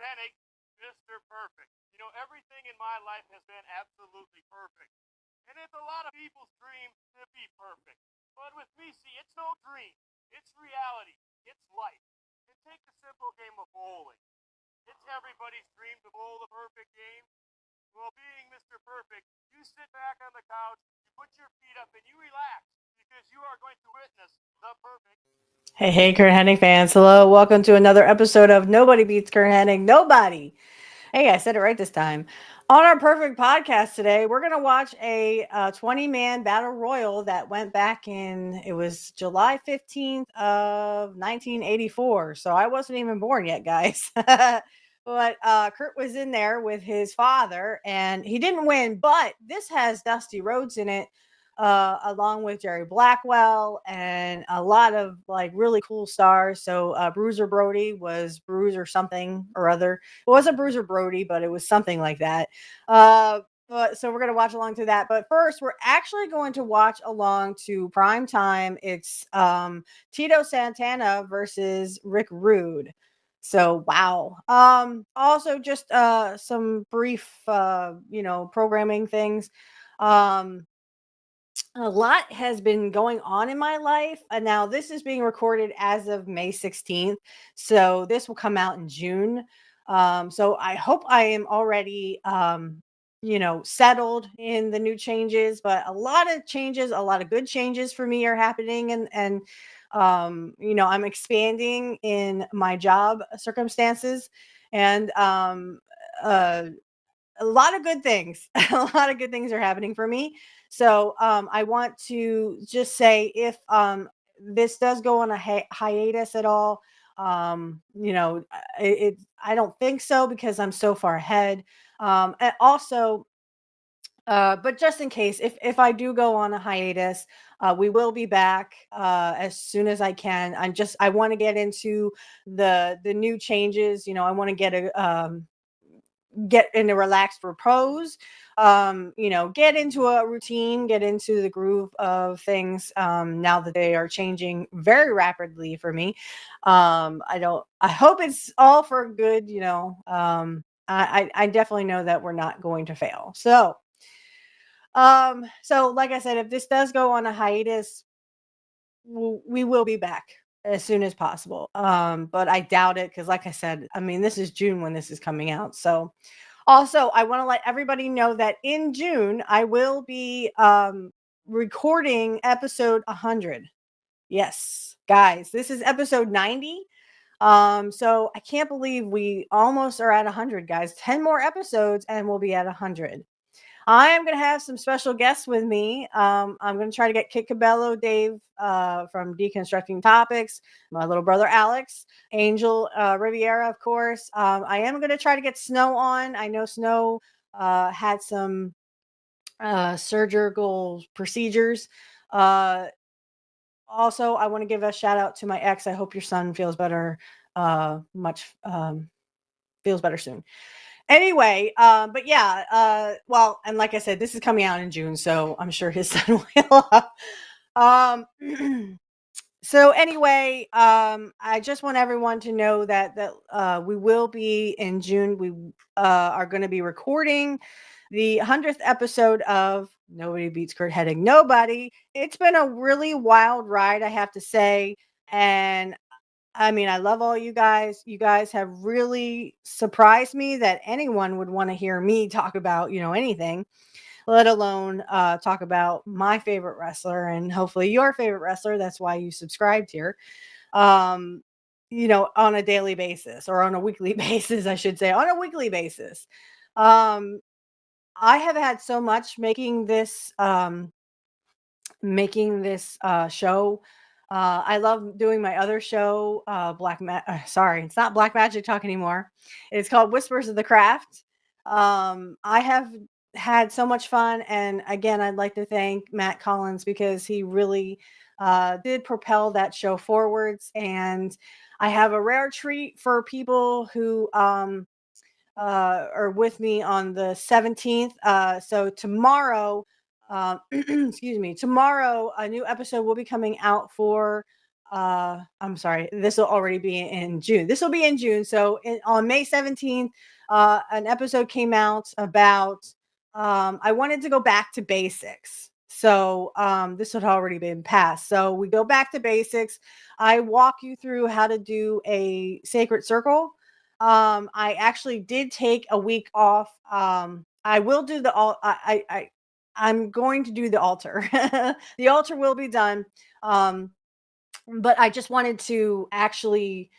Hennig, Mr. Perfect. You know, everything in my life has been absolutely perfect. And it's a lot of people's dream to be perfect. But with me, see, it's no dream. It's reality. It's life. And take the simple game of bowling. It's everybody's dream to bowl the perfect game. Well, being Mr. Perfect, you sit back on the couch, you put your feet up, and you relax because you are going to witness the perfect. Hey, Curt Hennig fans. Hello. Welcome to another episode of Nobody Beats Curt Hennig. Nobody. Hey, I said it right this time. On our perfect podcast today, we're going to watch a 20-man battle royal that went back it was July 15th of 1984. So I wasn't even born yet, guys. But Curt was in there with his father, and he didn't win, but this has Dusty Rhodes in it, along with Jerry Blackwell and a lot of like really cool stars. So Bruiser Brody was Bruiser something or other. It wasn't Bruiser Brody, but it was something like that. So we're going to watch along to that. But first, we're actually going to watch along to Prime Time. It's Tito Santana versus Rick Rude. So wow. Also just some brief programming things. Um a lot has been going on in my life. Now, this is being recorded as of May 16th. So, this will come out in June. So, I hope I am already, settled in the new changes. But a lot of changes, a lot of good changes for me are happening. I'm expanding in my job circumstances. And, uh, a lot of good things. A lot of good things are happening for me. So I want to just say if this does go on a hiatus at all, I don't think so because I'm so far ahead. And also, but just in case, if I do go on a hiatus, we will be back as soon as I can. I want to get into the new changes. I want to get in a relaxed repose, get into a routine, get into the groove of things, now that they are changing very rapidly for me. I hope it's all for good. I definitely know that we're not going to fail. So like I said, if this does go on a hiatus, we will be back as soon as possible. But I doubt it because, like I said, I mean, this is June when this is coming out. So, also, I want to let everybody know that in June I will be recording episode 100. Yes, guys, this is episode 90. So I can't believe we almost are at 100, guys. 10 more episodes and we'll be at 100. I am going to have some special guests with me. I'm going to try to get Kit Cabello, Dave from Deconstructing Topics, my little brother Alex, Angel Riviera, of course. I am going to try to get Snow on. I know Snow had some surgical procedures. Uh, Also, I want to give a shout out to my ex. I hope your son feels better, feels better soon. Anyway, but yeah, well, and like I said, this is coming out in June, so I'm sure his son will. So anyway, I just want everyone to know that we will be in June. We are going to be recording the 100th episode of Nobody Beats Curt Hennig. Nobody. It's been a really wild ride, I have to say, and I mean, I love all you guys. You guys have really surprised me that anyone would want to hear me talk about, anything, let alone talk about my favorite wrestler and hopefully your favorite wrestler. That's why you subscribed here. Um, on a daily basis or on a weekly basis, I should say, on a weekly basis. Um, I have had so much making this show. I love doing my other show, sorry, it's not Black Magic Talk anymore. It's called Whispers of the Craft. I have had so much fun, and again, I'd like to thank Matt Collins because he really did propel that show forwards. And I have a rare treat for people who are with me on the 17th. So tomorrow, excuse me, tomorrow a new episode will be coming out for I'm sorry, this will already be in June. This will be in June. So on May 17th, an episode came out about I wanted to go back to basics. So this had already been passed. So we go back to basics. I walk you through how to do a sacred circle. I actually did take a week off. I will do the all. I'm going to do the altar. The altar will be done. But I just wanted to actually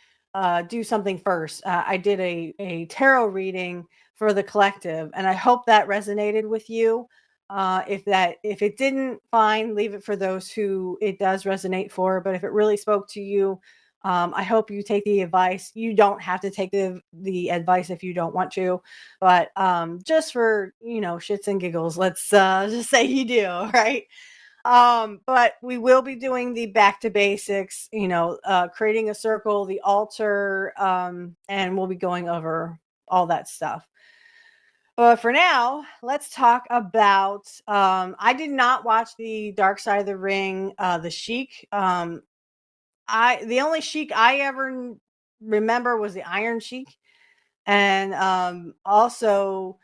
do something first. I did a tarot reading for the collective, and I hope that resonated with you. If it didn't, fine, leave it for those who it does resonate for. But if it really spoke to you, I hope you take the advice. You don't have to take the advice if you don't want to, but just for shits and giggles, let's just say you do, right? But we will be doing the back to basics, creating a circle, the altar, and we'll be going over all that stuff. But for now, let's talk about I did not watch the Dark Side of the Ring, the Sheik. The only Sheik I ever remember was the Iron Sheik. And also,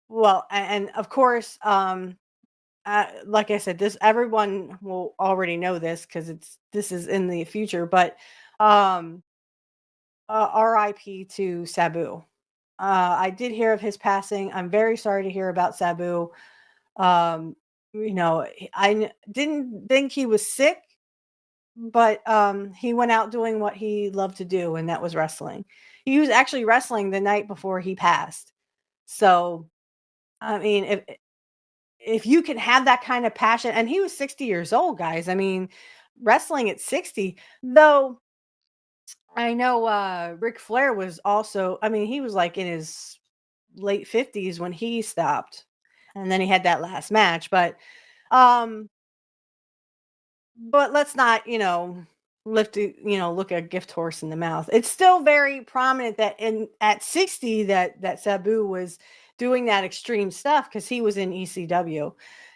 well, and of course, like I said, this everyone will already know this because this is in the future. But um, R.I.P. to Sabu. I did hear of his passing. I'm very sorry to hear about Sabu. Um, didn't think he was sick, but he went out doing what he loved to do, and that was wrestling. He was actually wrestling the night before he passed. So, I mean, if you can have that kind of passion, and he was 60 years old, guys. I mean, wrestling at 60, though I know Ric Flair was also, I mean, he was like in his late 50s when he stopped. And then he had that last match. Um, but let's not, look a gift horse in the mouth. It's still very prominent that at 60 that Sabu was doing that extreme stuff because he was in ECW.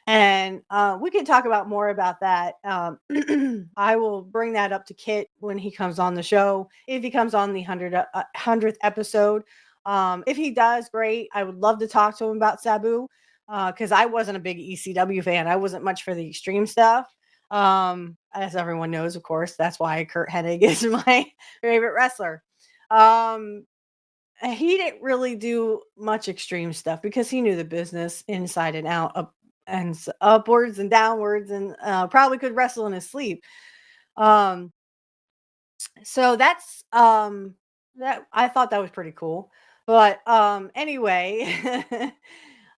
And we can talk about more about that. I will bring that up to Kit when he comes on the show, if he comes on the 100th episode. If he does, great. I would love to talk to him about Sabu because I wasn't a big ECW fan. I wasn't much for the extreme stuff. As everyone knows, of course, that's why Curt Hennig is my favorite wrestler. He didn't really do much extreme stuff because he knew the business inside and out, upwards and downwards, and probably could wrestle in his sleep. So that I thought that was pretty cool. But anyway,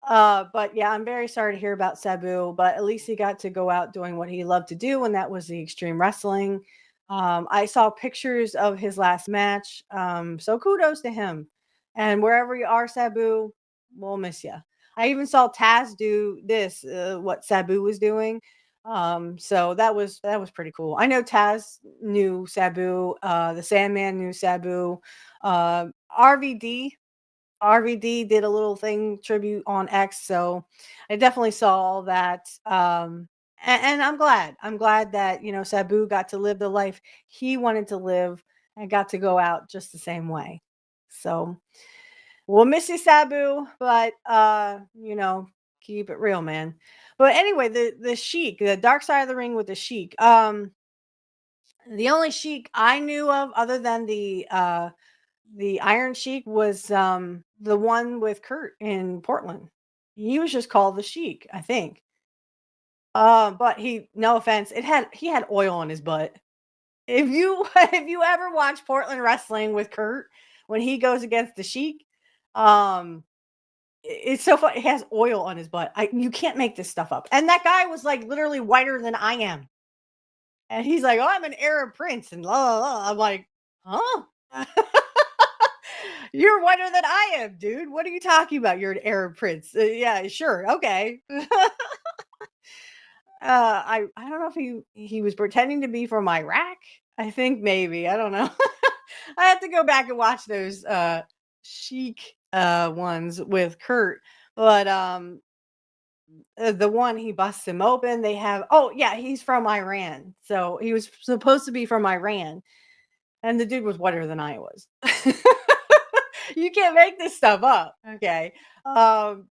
but yeah, I'm very sorry to hear about Sabu, but at least he got to go out doing what he loved to do, and that was the extreme wrestling. I saw pictures of his last match. So kudos to him. And wherever you are, Sabu, we'll miss you. I even saw Taz do this, what Sabu was doing. So that was pretty cool. I know Taz knew Sabu, the Sandman knew Sabu, uh, RVD RVD did a little thing tribute on X, so I definitely saw all that. And I'm glad. I'm glad that Sabu got to live the life he wanted to live and got to go out just the same way. So we'll miss you, Sabu, but keep it real, man. But anyway, the Sheik, the Dark Side of the Ring with the Sheik. The only Sheik I knew of other than the Iron Sheik was the one with Kurt in Portland. He was just called the Sheik, I think. But no offense, he had oil on his butt. If you if you ever watch Portland wrestling with Kurt when he goes against the Sheik, um, it's so funny. He has oil on his butt. You can't make this stuff up. And that guy was like literally whiter than I am. And he's like, "Oh, I'm an Arab prince," and la la la. I'm like, "Huh?" You're whiter than I am, dude. What are you talking about? You're an Arab prince. Yeah, sure. Okay. I don't know if he was pretending to be from Iraq. I think maybe. I don't know. I have to go back and watch those chic ones with Kurt. But the one he busts him open. They have, oh yeah, he's from Iran, so he was supposed to be from Iran, and the dude was whiter than I was. You can't make this stuff up. Okay. Um,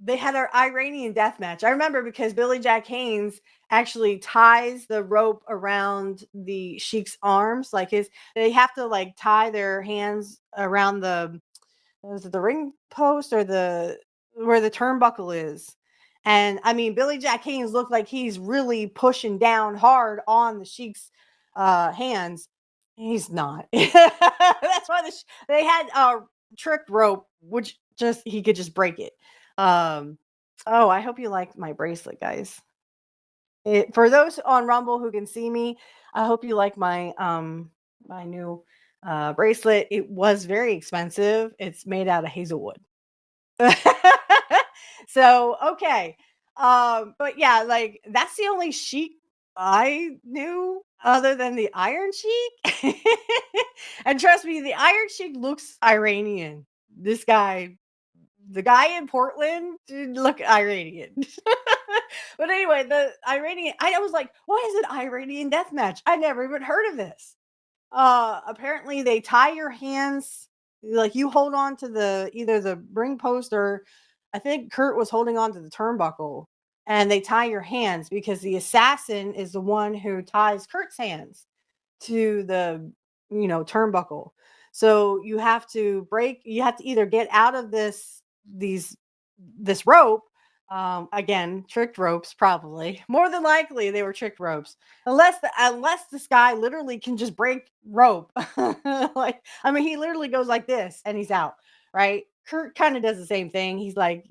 they had their Iranian death match. I remember because Billy Jack Haynes actually ties the rope around the Sheik's arms, like his. They have to like tie their hands around the, was it the ring post or the, where the turnbuckle is. And I mean, Billy Jack Haynes looked like he's really pushing down hard on the Sheik's hands. He's not. That's why they had tricked rope, which just he could just break it. Um, oh, I hope you like my bracelet, guys. For those on Rumble who can see me, I hope you like my new bracelet. It was very expensive. It's made out of hazelwood. So okay. But yeah, like that's the only Sheik I knew other than the Iron Sheik. And trust me, the Iron Sheik looks Iranian. This guy, the guy in Portland, did look Iranian. But anyway, the Iranian, I was like, what is an Iranian death match? I never even heard of this. Apparently they tie your hands, like you hold on to the either the ring post, or I think Curt was holding on to the turnbuckle, and they tie your hands because the assassin is the one who ties Curt's hands to the, turnbuckle. So you have to either get out of these this rope, again, tricked ropes, probably. More than likely they were tricked ropes. Unless this guy literally can just break rope. Like, I mean, he literally goes like this and he's out, right? Curt kind of does the same thing. He's like,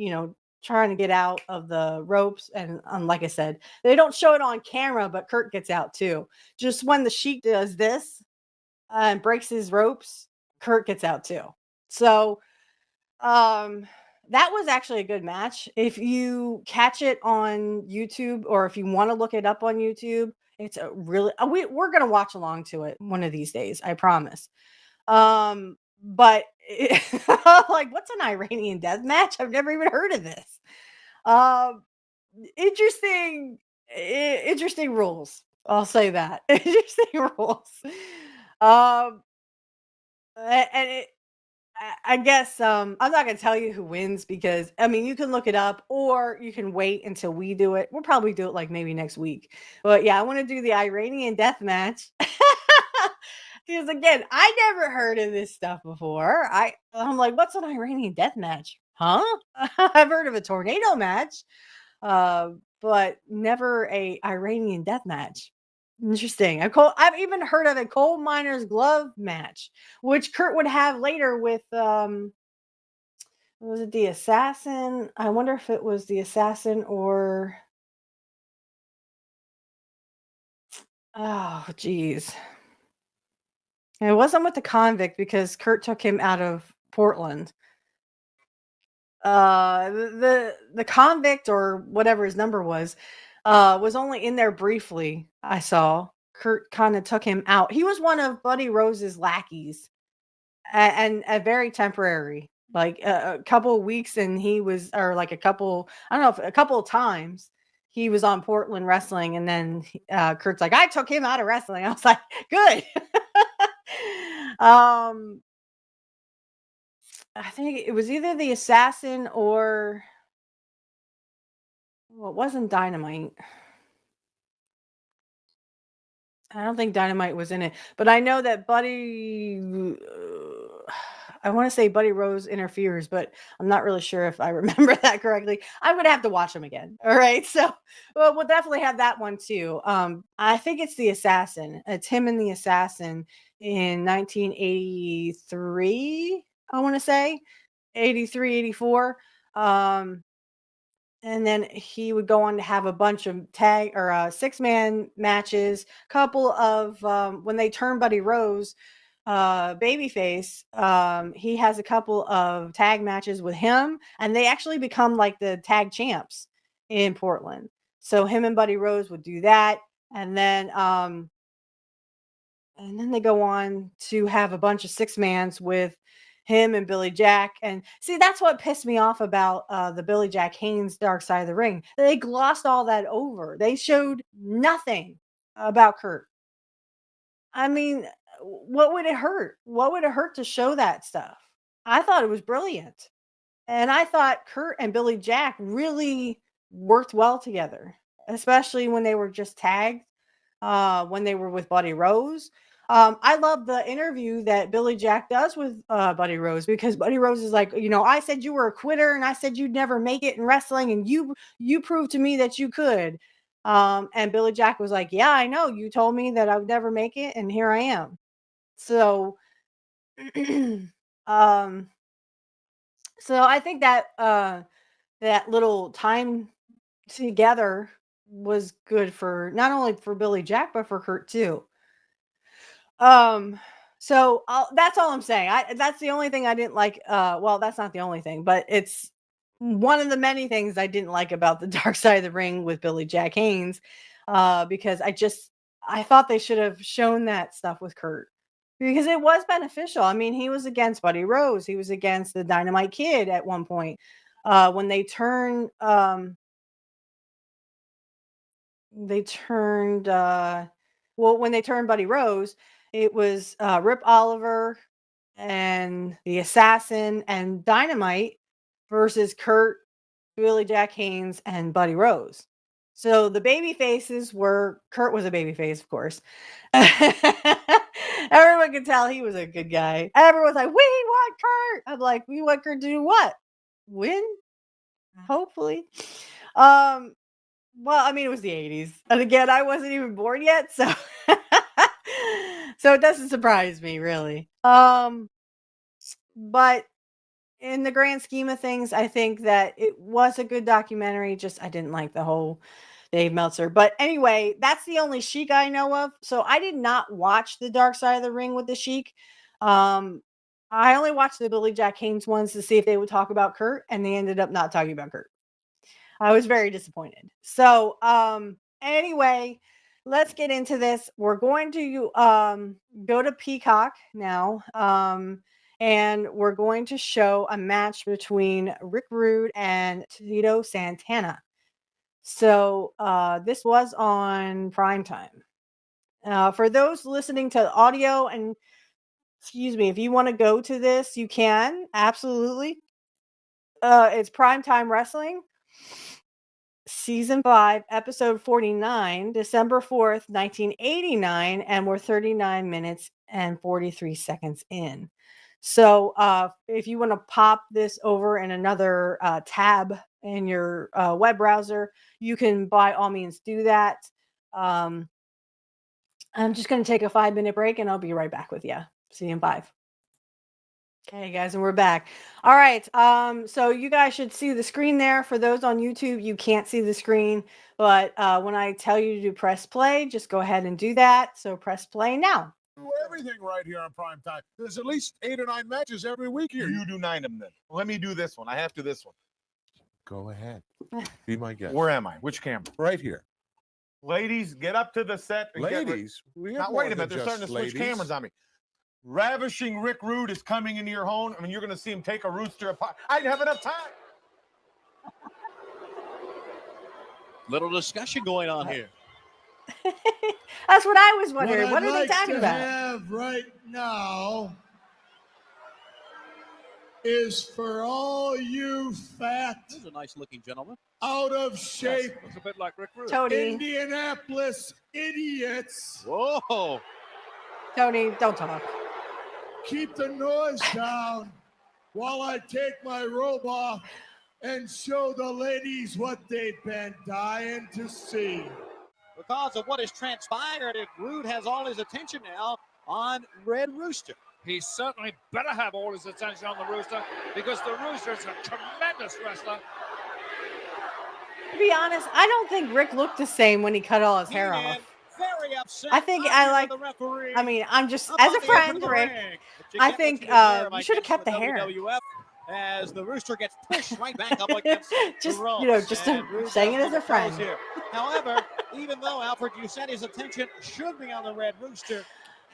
trying to get out of the ropes, and like I said, they don't show it on camera, but Curt gets out too. Just when the Sheik does this and breaks his ropes, Curt gets out too. So um, that was actually a good match. If you catch it on YouTube, or if you want to look it up on YouTube, it's a really we're gonna watch along to it one of these days, I promise. But like, what's an Iranian death match? I've never even heard of this. Um, interesting, interesting rules. I'll say that. Interesting rules. Um, and I guess I'm not gonna tell you who wins, because I mean, you can look it up or you can wait until we do it. We'll probably do it like maybe next week. But yeah, I want to do the Iranian death match. Because again, I never heard of this stuff before. I'm like, what's an Iranian death match? Huh? I've heard of a tornado match, but never a Iranian death match. Interesting. I've even heard of a coal miner's glove match, which Curt would have later with was it the assassin? I wonder if it was the assassin or, oh geez. It wasn't with the convict because Curt took him out of Portland. The convict, or whatever his number was only in there briefly. I saw Curt kind of took him out. He was one of Buddy Rose's lackeys, and a very temporary, like a couple of weeks, and he was, or like a couple, I don't know, if a couple of times he was on Portland wrestling, and then Curt's like, I took him out of wrestling. I was like, good. um I think it was either the assassin or, well, it wasn't Dynamite. I don't think Dynamite was in it, but I know that I want to say Buddy Rose interferes, but I'm not really sure if I remember that correctly. I'm gonna have to watch them again. All right, so well, we'll definitely have that one too. I think it's the Assassin. It's him and the Assassin in 1983. I want to say 83, 84. Um, and then he would go on to have a bunch of tag or 6-man matches, couple of when they turn Buddy Rose babyface, he has a couple of tag matches with him, and they actually become like the tag champs in Portland. So him and Buddy Rose would do that, and then they go on to have a bunch of 6-mans with him and Billy Jack. And see, that's what pissed me off about the Billy Jack Haynes Dark Side of the Ring. They glossed all that over. They showed nothing about Curt. I mean, what would it hurt? What would it hurt to show that stuff? I thought it was brilliant. And I thought Curt and Billy Jack really worked well together, especially when they were just tagged, when they were with Buddy Rose. I love the interview that Billy Jack does with Buddy Rose, because Buddy Rose is like, I said you were a quitter and I said you'd never make it in wrestling, and you proved to me that you could. And Billy Jack was like, yeah, I know. You told me that I would never make it, and here I am. So, um, so I think that that little time together was good for not only for Billy Jack but for Curt too. So that's all I'm saying. That's the only thing I didn't like. Well, that's not the only thing, but it's one of the many things I didn't like about the Dark Side of the Ring with Billy Jack Haynes, because I thought they should have shown that stuff with Curt, because it was beneficial. I mean, he was against Buddy Rose, he was against the Dynamite Kid at one point. When they turned when they turned Buddy Rose, it was Rip Oliver and the Assassin and Dynamite versus Curt, Billy Jack Haynes, and Buddy Rose. So the baby faces were, Curt was a baby face, of course. Everyone could tell he was a good guy. Everyone's like, we want Curt. I'm like, we want Curt to do what? Win? Hopefully. Well, I mean, it was the 80s. And again, I wasn't even born yet, so so it doesn't surprise me, really. But in the grand scheme of things, I think that it was a good documentary. Just I didn't like the whole Dave Meltzer. But anyway, that's the only Sheik I know of. So I did not watch the Dark Side of the Ring with the Sheik. I only watched the Billy Jack Haynes ones to see if they would talk about Curt, and they ended up not talking about Curt. I was very disappointed. So, anyway, let's get into this. We're going to go to Peacock now, and we're going to show a match between Rick Rude and Tito Santana. So, this was on primetime. For those listening to audio, and excuse me, if you want to go to this, you can absolutely. It's Primetime Wrestling. Season 5, episode 49, December 4th, 1989, and we're 39 minutes and 43 seconds in. So if you want to pop this over in another tab in your web browser, you can by all means do that. I'm just going to take a 5-minute break, and I'll be right back with you. See you in 5. Okay, guys, and we're back. All right. So you guys should see the screen there. For those on YouTube, you can't see the screen, but when I tell you to press play, just go ahead and do that. So press play now. Everything right here on prime time. There's at least 8 or 9 matches every week here. You do 9 of them then. Let me do this one. I have to this one. Go ahead. Be my guest. Where am I? Which camera? Right here. Ladies, get up to the set. And Ladies? We have now, more wait a minute. than They're starting to just switch ladies. cameras on me. Ravishing Rick Rude is coming into your home. I mean, you're going to see him take a rooster apart. I didn't have enough time. Little discussion going on here. That's what I was wondering. What are they talking about? Have right now is for all you fat, He's a nice looking gentleman. out of shape, Looks a bit like Rick Rude. Tony, Indianapolis idiots. Whoa. Tony, don't talk. Keep the noise down while I take my robe off and show the ladies what they've been dying to see. Because of what has transpired, Rude has all his attention now on Red Rooster. He certainly better have all his attention on the Rooster, because the Rooster is a tremendous wrestler. To be honest, I don't think Rick looked the same when he cut all his hair He off. is very upset. I think I like. The referee I mean, I'm just up as on a the friend, edge of the Rick. ring. I think you should have kept the hair. WWF, as the Rooster gets pushed right back up against Just the ropes. just And Rude saying it does as a the pose friend. here. However, even though Alfred, you said his attention should be on the Red Rooster,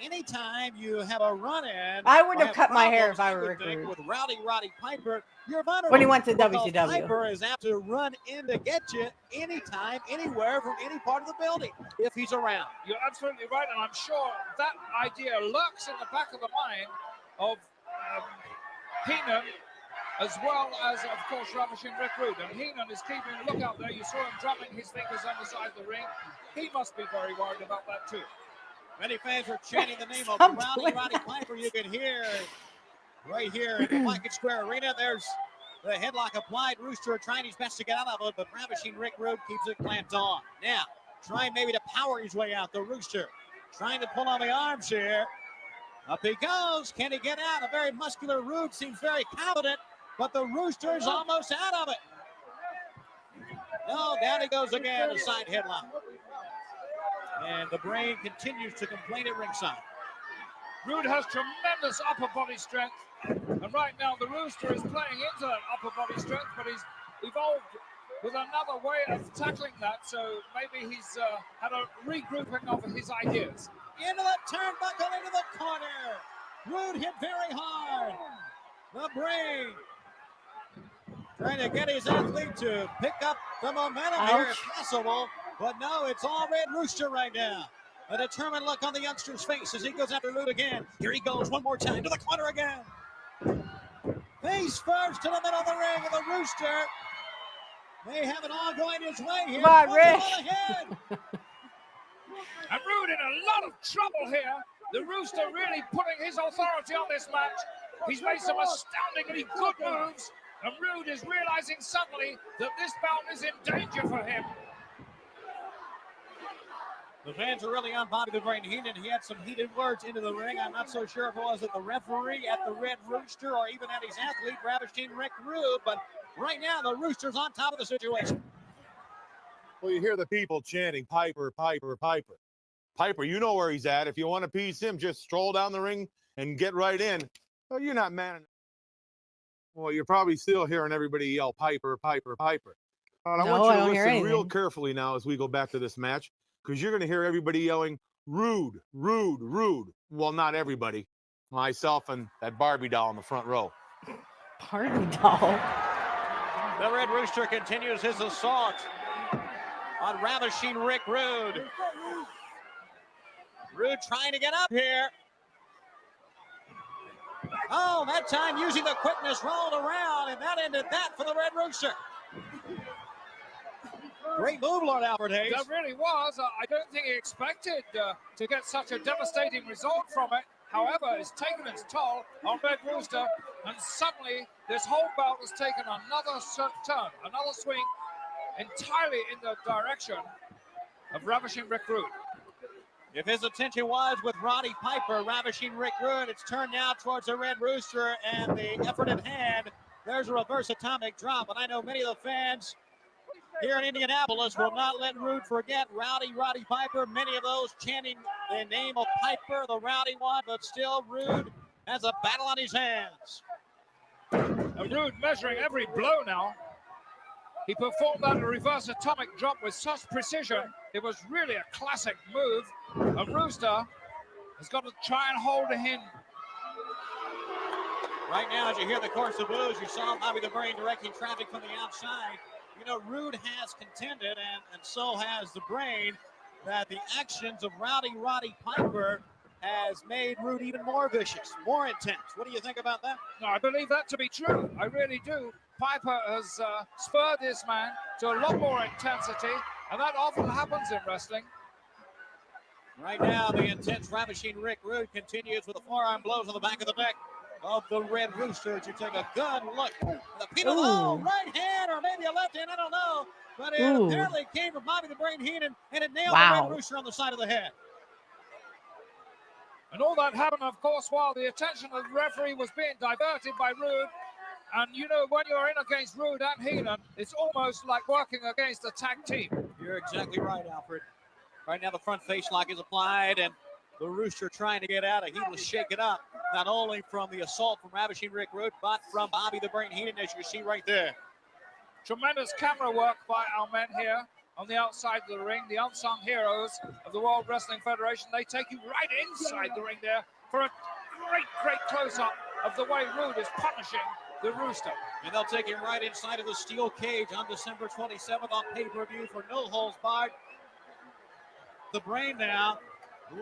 anytime you have a run-in, I wouldn't or have cut my hair if problems, I were would Rick think, Rude. with Roddy Piper, you're vulnerable. When he went to because WCW. Piper is apt to run in to get you anytime, anywhere, from any part of the building if he's around. You're absolutely right, and I'm sure that idea lurks in the back of the mind of Heenan, as well as, of course, Ravishing Rick Rude. And Heenan is keeping a lookout there. You saw him drumming his fingers on the side of the ring. He must be very worried about that too. Many fans are chanting the name of Stop Roddy doing Piper. You can hear right here in the Market Square Arena. There's the headlock applied. Rooster trying his best to get out of it, but Ravishing Rick Rude keeps it clamped on. Now, trying maybe to power his way out. The Rooster trying to pull on the arms here. Up he goes. Can he get out? A very muscular Rude seems very confident, but the Rooster's almost out of it. No, down he goes again, a side headlock. And the Brain continues to complain at ringside. Rude has tremendous upper body strength, and right now the Rooster is playing into that upper body strength, but he's evolved with another way of tackling that, so maybe he's had a regrouping of his ideas. Into the turnbuckle, into the corner. Rude hit very hard. The Brain trying to get his athlete to pick up the momentum here if possible, but no, it's all Red Rooster right now. A determined look on the youngster's face as he goes after Rude again. Here he goes one more time to the corner again. Face first to the middle of the ring, and the Rooster may have it all going his way here. Come on, Rick. And Rude in a lot of trouble here. The Rooster really putting his authority on this match. He's made some astoundingly good moves, and Rude is realizing suddenly that this bout is in danger for him. The fans are really on Bobby the Brain Heenan. He had some heated words into the ring. I'm not so sure if it was at the referee, at the Red Rooster, or even at his athlete, Ravishing Rick Rude. But right now, the Rooster's on top of the situation. Well, you hear the people chanting, Piper, Piper, Piper. Piper, you know where he's at. If you want to appease him, just stroll down the ring and get right in. Well, you're not man enough. Well, you're probably still hearing everybody yell, Piper, Piper, Piper. And I want you to listen real carefully now as we go back to this match, because you're going to hear everybody yelling, Rude, Rude, Rude. Well, not everybody. Myself and that Barbie doll in the front row. Barbie doll. The Red Rooster continues his assault on Ravishing Rick Rude. Rude trying to get up here. Oh, that time using the quickness, rolled around, and that ended that for the Red Rooster. Great move, Lord Albert Hayes. That really was. I don't think he expected to get such a devastating result from it. However, it's taken its toll on Red Rooster, and suddenly this whole bout has taken another turn, another swing, entirely in the direction of Ravishing Rick Rude. If his attention was with Roddy Piper, Ravishing Rick Rude, it's turned now towards the Red Rooster, and the effort at hand, there's a reverse atomic drop, and I know many of the fans here in Indianapolis will not let Rude forget Roddy Piper. Many of those chanting the name of Piper, the rowdy one, but still Rude has a battle on his hands. Rude measuring every blow now. He performed that reverse atomic drop with such precision. It was really a classic move. And Rooster has got to try and hold him. Right now, as you hear the chorus of blues, you saw Bobby the Brain directing traffic from the outside. You know, Rude has contended, and so has the Brain, that the actions of Roddy Piper has made Rude even more vicious, more intense. What do you think about that? No, I believe that to be true. I really do. Piper has spurred this man to a lot more intensity, and that often happens in wrestling. Right now, the intense Ravishing Rick Rude continues with the forearm blows on the back of the neck of the Red Rooster. To take a good look. The Pino right hand, or maybe a left hand, I don't know. But it apparently came from Bobby the Brain Heenan, and it nailed the Red Rooster on the side of the head. And all that happened, of course, while the attention of the referee was being diverted by Rude. And you know, when you're in against Rude and Heenan, it's almost like working against a tag team. You're exactly right, Alfred. Right now, the front face lock is applied, and the Rooster trying to get out. He was shaken up, not only from the assault from Ravishing Rick Rude, but from Bobby the Brain Heenan, as you see right there. Tremendous camera work by our men here. on the outside of the ring, the unsung heroes of the World Wrestling Federation. They take you right inside the ring there for a great close-up of the way Rude is punishing the Rooster. And they'll take him right inside of the steel cage on December 27th on pay-per-view for No Holds Barred. The Brain now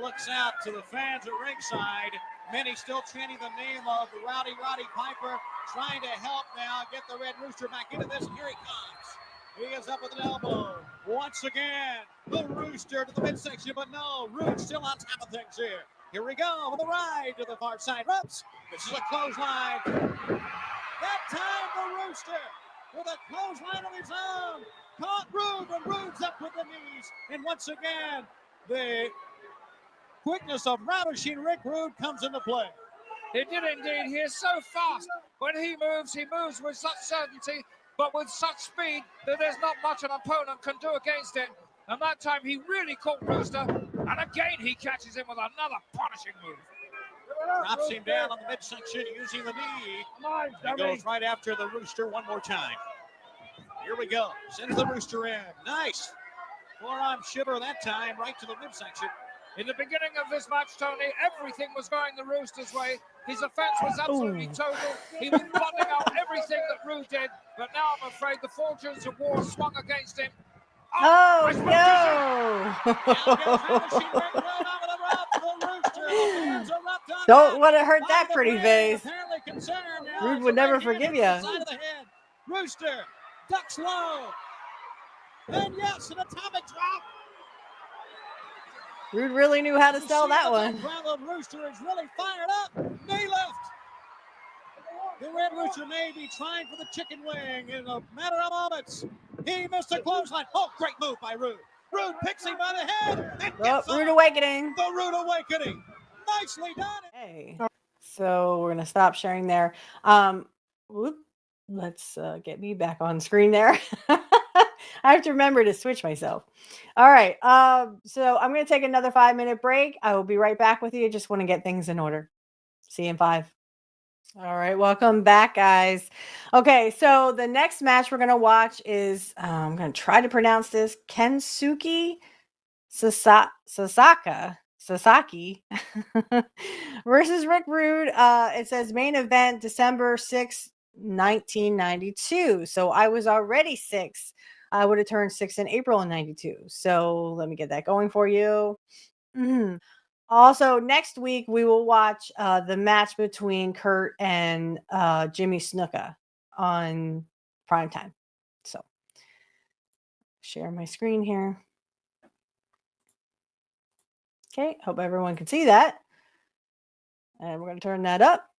looks out to the fans at ringside. Many still chanting the name of Rowdy Piper, trying to help now get the Red Rooster back into this. And here he comes. He is up with an elbow. Once again, the Rooster to the midsection, but no, Rude's still on top of things here. Here we go with a ride to the far side ropes. This is a clothesline. That time the Rooster with a clothesline of his own caught Rude, and Rude's up with the knees. And once again, the quickness of Ravishing Rick Rude comes into play. He did indeed. He is so fast. When he moves with such certainty, but with such speed that there's not much an opponent can do against it. And that time he really caught Rooster, and again he catches him with another punishing move. Drops him down on the midsection using the knee. And goes right after the Rooster one more time. Here we go. Sends the Rooster in. Nice. Forearm shiver that time right to the midsection. In the beginning of this match, Tony, everything was going the Rooster's way. His offense was absolutely total. He was blotting out everything that Rude did. But now I'm afraid the fortunes of war swung against him. Oh, no. Don't want to hurt that pretty face. Rude would never forgive you. Rooster ducks low. And yes, an atomic drop. Rude really knew how to sell that one. The Rooster is really fired up. Knee lift. The Red Rooster may be trying for the chicken wing in a matter of moments. He missed a clothesline. Oh, great move by Rude. Rude picks him by the head. And Rude Awakening. The Rude Awakening. Nicely done. Hey. So we're going to stop sharing there. Let's get me back on screen there. I have to remember to switch myself. All right. So I'm going to take another 5-minute break. I will be right back with you. Just want to get things in order. See you in 5. All right. Welcome back, guys. Okay. So the next match we're going to watch is, I'm going to try to pronounce this, Kensuke Sasaki versus Rick Rude. It says main event December 6th, 1992. So I was already 6. I would have turned 6 in April in 92. So let me get that going for you. Also, next week we will watch the match between Curt and Jimmy Snuka on primetime. So share my screen here. Okay, hope everyone can see that. And we're going to turn that up.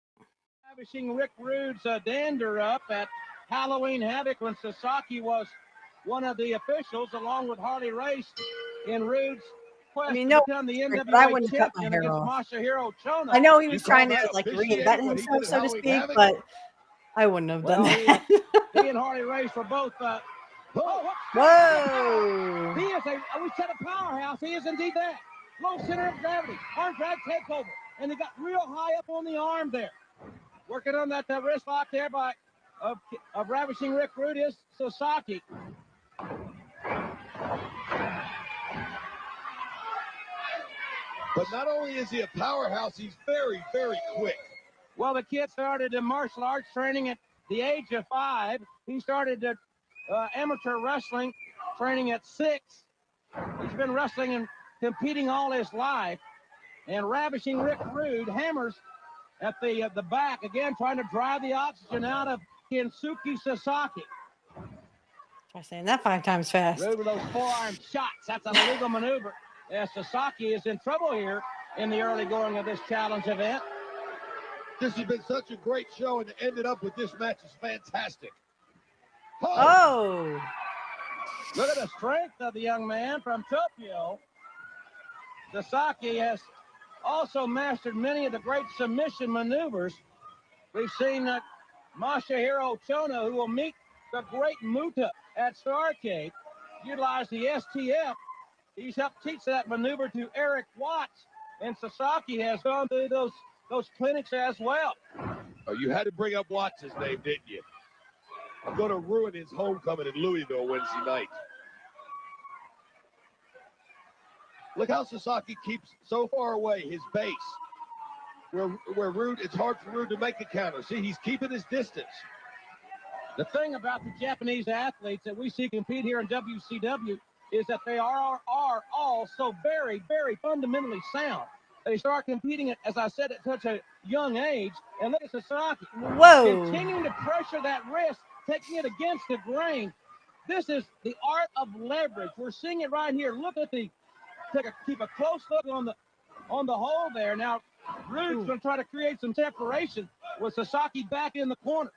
Ravishing Rick Rude's dander up at Halloween Havoc when Sasaki was one of the officials, along with Harley Race, in Rude's quest to become the NWA champion against Masahiro Chono. I know he was trying to like reinvent himself, so to speak, but I wouldn't have done that. He and Harley Race were both. Whoa! He is we said a powerhouse. He is indeed that. Low center of gravity. Arm drag takeover. And they got real high up on the arm there. Working on that wrist lock there by of Ravishing Rick Rude is Sasaki. But not only is he a powerhouse, he's very, very quick. Well, the kid started in martial arts training at the age of 5. He started amateur wrestling training at 6. He's been wrestling and competing all his life. And Ravishing Rick Rude hammers at the back, again, trying to drive the oxygen out of Kensuke Sasaki. Try saying that 5 times fast. Rude with those forearm shots. That's an illegal maneuver. Sasaki is in trouble here in the early going of this challenge event. This has been such a great show, and to end it up with this match is fantastic. Oh! Look at the strength of the young man from Tokyo. Sasaki has also mastered many of the great submission maneuvers. We've seen Masahiro Chono, who will meet the great Muta at Starrcade, utilize the STF. He's helped teach that maneuver to Eric Watts, and Sasaki has gone through those clinics as well. Oh, you had to bring up Watts' name, didn't you? I'm going to ruin his homecoming in Louisville Wednesday night. Look how Sasaki keeps so far away his base. Where Rude, it's hard for Rude to make a counter. See, he's keeping his distance. The thing about the Japanese athletes that we see compete here in WCW is that they are all so very, very fundamentally sound. They start competing, as I said, at such a young age. And look at Sasaki. Whoa. Continuing to pressure that wrist, taking it against the grain. This is the art of leverage. We're seeing it right here. Look at keep a close look on the hole there. Now, Rude's going to try to create some separation with Sasaki back in the corner.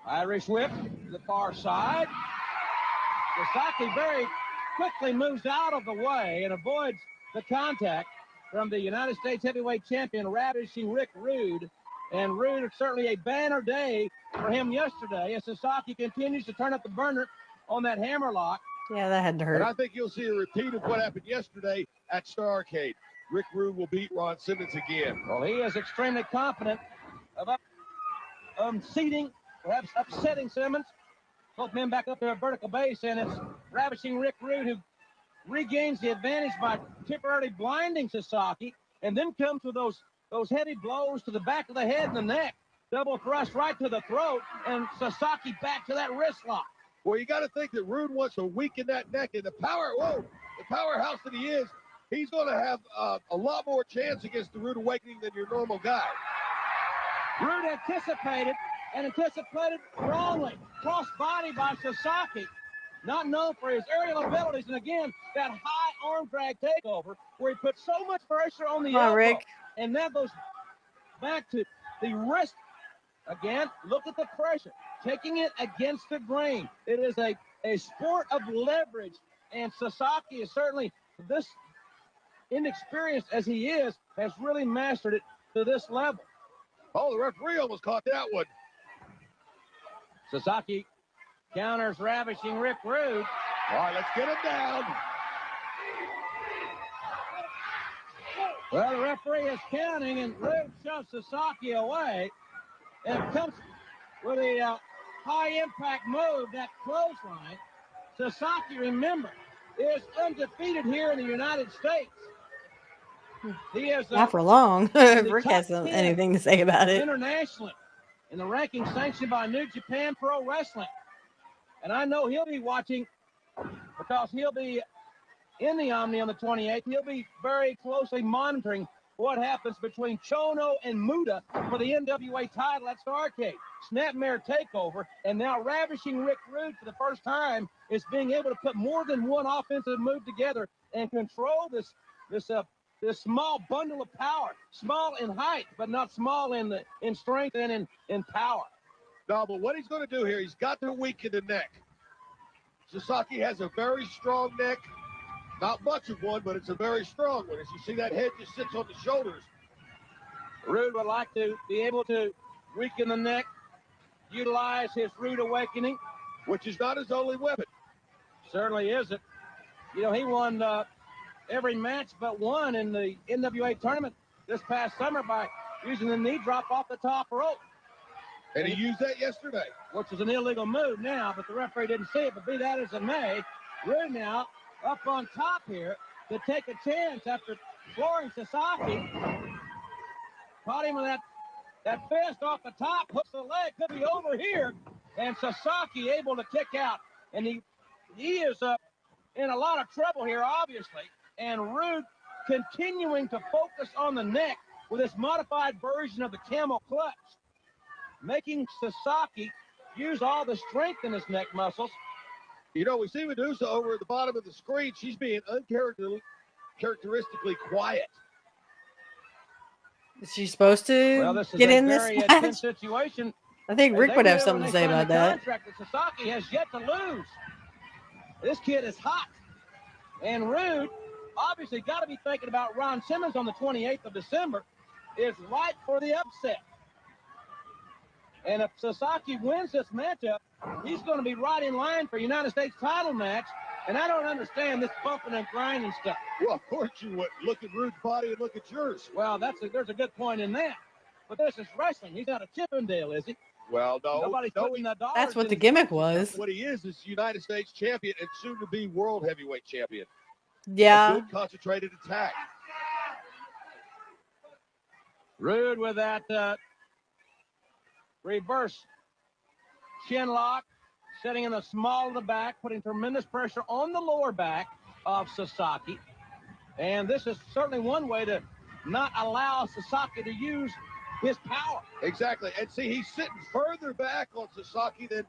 Irish whip to the far side. Sasaki very quickly moves out of the way and avoids the contact from the United States heavyweight champion, Ravishing Rick Rude. And Rude, certainly a banner day for him yesterday as Sasaki continues to turn up the burner on that hammerlock. Yeah, that had to hurt. And I think you'll see a repeat of what happened yesterday at Starrcade. Rick Rude will beat Ron Simmons again. Well, he is extremely confident of seating, perhaps upsetting Simmons. Both men back up to a vertical base, and it's Ravishing Rick Rude who regains the advantage by temporarily blinding Sasaki, and then comes with those heavy blows to the back of the head and the neck. Double thrust right to the throat, and Sasaki back to that wrist lock. Well, you got to think that Rude wants to weaken that neck, and the powerhouse that he is, he's going to have a lot more chance against the Rude Awakening than your normal guy. Rude anticipated wrongly. Cross body by Sasaki. Not known for his aerial abilities. And again, that high arm drag takeover where he put so much pressure on the elbow. Rick. And that goes back to the wrist. Again, look at the pressure. Taking it against the grain. It is a sport of leverage. And Sasaki is certainly, this inexperienced as he is, has really mastered it to this level. Oh, the referee almost caught that one. Sasaki counters Ravishing Rick Rude. All right, let's get him down. Well, the referee is counting, and Rude shoves Sasaki away. And it comes with a high-impact move, that clothesline. Sasaki, remember, is undefeated here in the United States. He is not for long. Rick hasn't anything to say about it. Internationally, in the ranking sanctioned by New Japan Pro Wrestling. And I know he'll be watching because he'll be in the Omni on the 28th. He'll be very closely monitoring what happens between Chono and Muda for the NWA title at Starrcade. Snapmare takeover, and now Ravishing Rick Rude for the first time is being able to put more than one offensive move together and control this small bundle of power. Small in height, but not small in strength and in power. No, but what he's going to do here, he's got to weaken the neck. Sasaki has a very strong neck. Not much of one, but it's a very strong one. As you see, that head just sits on the shoulders. Rude would like to be able to weaken the neck, utilize his Rude Awakening. Which is not his only weapon. Certainly isn't. You know, he won every match but one in the NWA tournament this past summer by using the knee drop off the top rope. And he used that yesterday. Which is an illegal move now, but the referee didn't see it. But be that as it may, Rude now up on top here to take a chance after flooring Sasaki. Caught him with that fist off the top, hooks the leg, could be over here. And Sasaki able to kick out. And he is in a lot of trouble here, obviously. And Rude continuing to focus on the neck with this modified version of the camel clutch, making Sasaki use all the strength in his neck muscles. You know, we see Medusa over at the bottom of the screen. She's being uncharacteristically quiet. Is she supposed to get in this match? Situation. I think Rick would have something to say about that. Sasaki has yet to lose. This kid is hot. And Rude, obviously got to be thinking about Ron Simmons on the 28th of December, is right for the upset. And if Sasaki wins this matchup, he's going to be right in line for a United States title match. And I don't understand this bumping and grinding stuff. Well, of course you would. Look at Rude's body and look at yours. Well, there's a good point in that. But this is wrestling. He's not a Chippendale, is he? Well, no. That's what the gimmick was. What he is United States champion and soon to be world heavyweight champion. Yeah. A good concentrated attack. Rude with that reverse chin lock, sitting in the small of the back, putting tremendous pressure on the lower back of Sasaki. And this is certainly one way to not allow Sasaki to use his power. Exactly. And see, he's sitting further back on Sasaki than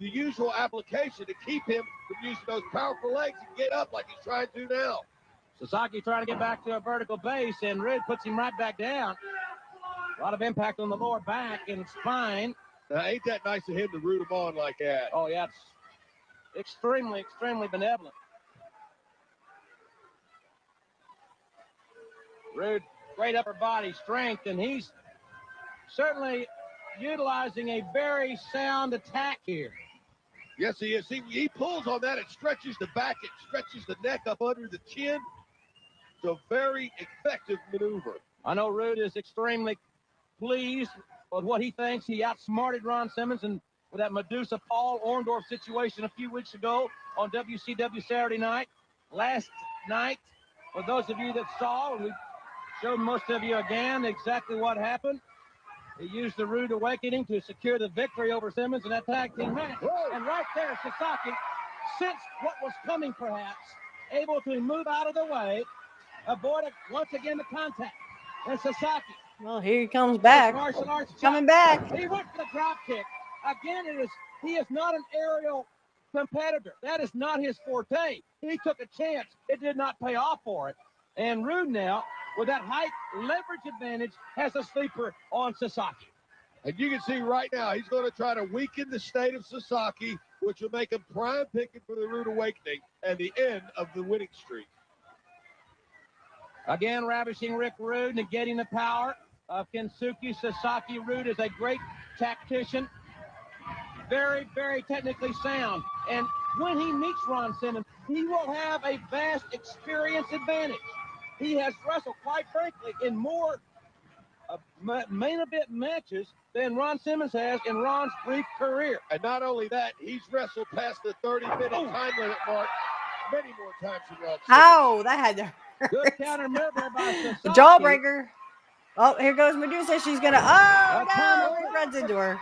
the usual application to keep him from using those powerful legs and get up like he's trying to now. Sasaki trying to get back to a vertical base, and Rude puts him right back down. A lot of impact on the lower back and spine. Now, ain't that nice of him to root him on like that? Oh, yeah, it's extremely, extremely benevolent. Rude, great upper body strength, and he's certainly utilizing a very sound attack here. Yes, he is. See, he pulls on that. It stretches the back. It stretches the neck up under the chin. It's a very effective maneuver. I know Rude is extremely pleased with what he thinks. He outsmarted Ron Simmons and with that Medusa Paul Orndorff situation a few weeks ago on WCW Saturday night. Last night, for those of you that saw, and we showed most of you again exactly what happened. He used the Rude Awakening to secure the victory over Simmons in that tag team match. Whoa. And right there, Sasaki sensed what was coming, perhaps, able to move out of the way, avoid once again the contact. And Sasaki. Well, here he comes back. Martial arts Coming back. He went for the drop kick. Again, he is not an aerial competitor. That is not his forte. He took a chance. It did not pay off for it. And Rude now, with that height leverage advantage, has a sleeper on Sasaki. And you can see right now, he's going to try to weaken the state of Sasaki, which will make him prime picking for the Rude Awakening and the end of the winning streak. Again, ravishing Rick Rude, negating the power of Kensuke Sasaki. Rude is a great tactician. Very, very technically sound. And when he meets Ron Simmons, he will have a vast experience advantage. He has wrestled, quite frankly, in more main event matches than Ron Simmons has in Ron's brief career. And not only that, he's wrestled past the 30-minute time limit mark many more times than Ron Simmons. Oh, that had to hurt. Good counter move there by Sasaki. Jawbreaker. Oh, here goes Medusa. She's gonna. Oh no! He runs into her.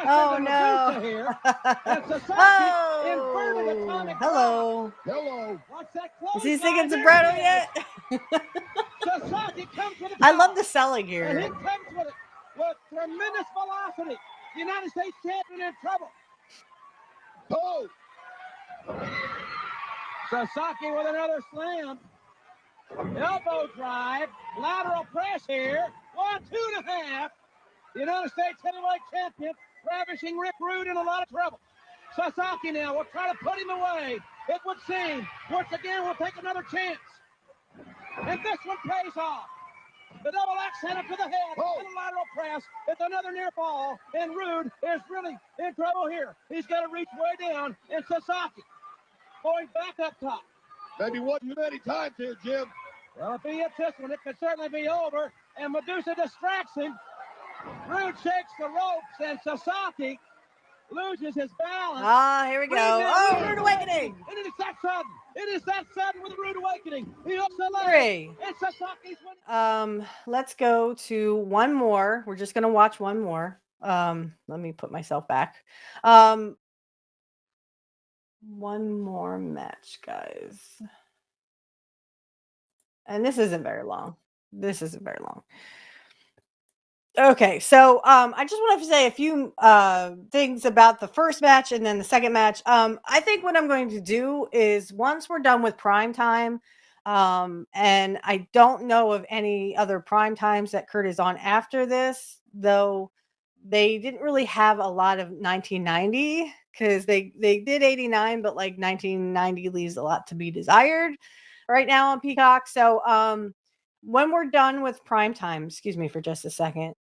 Oh no! Here. And Sasaki inverted Oh, atomic Hello. What's that is he clothesline singing there? soprano yet? Sasaki comes with I love the selling And he here. comes with tremendous velocity. The United States champion in trouble. Oh, Sasaki with another slam. Elbow drive. Lateral press here. 1, 2.5. The United States heavyweight champion, ravishing Rick Rude in a lot of trouble. Sasaki now will try to put him away. It would seem. Once again, we'll take another chance. And this one pays off. The double axe handle to the head and a lateral press. It's another near fall. And Rude is really in trouble here. He's got to reach way down. And Sasaki going back up top. maybe one too many times here, Jim. Well, if he hits this one, it could certainly be over. And Medusa distracts him. Rude shakes the ropes, and Sasaki loses his balance. Ah, here we go. Oh, Rude Awakening. And it is that sudden. It is that sudden with Rude Awakening. He hooks the leg. 3. And Sasaki's winning. Let's go to one more. We're just gonna watch one more. Let me put myself back. One more match, guys. And this isn't very long. Okay, so I just wanted to say a few things about the first match and then the second match. I think what I'm going to do is once we're done with prime time, and I don't know of any other prime times that Curt is on after this, though they didn't really have a lot of 1990 because they did 89, but like 1990 leaves a lot to be desired right now on Peacock. So when we're done with prime time, excuse me for just a second.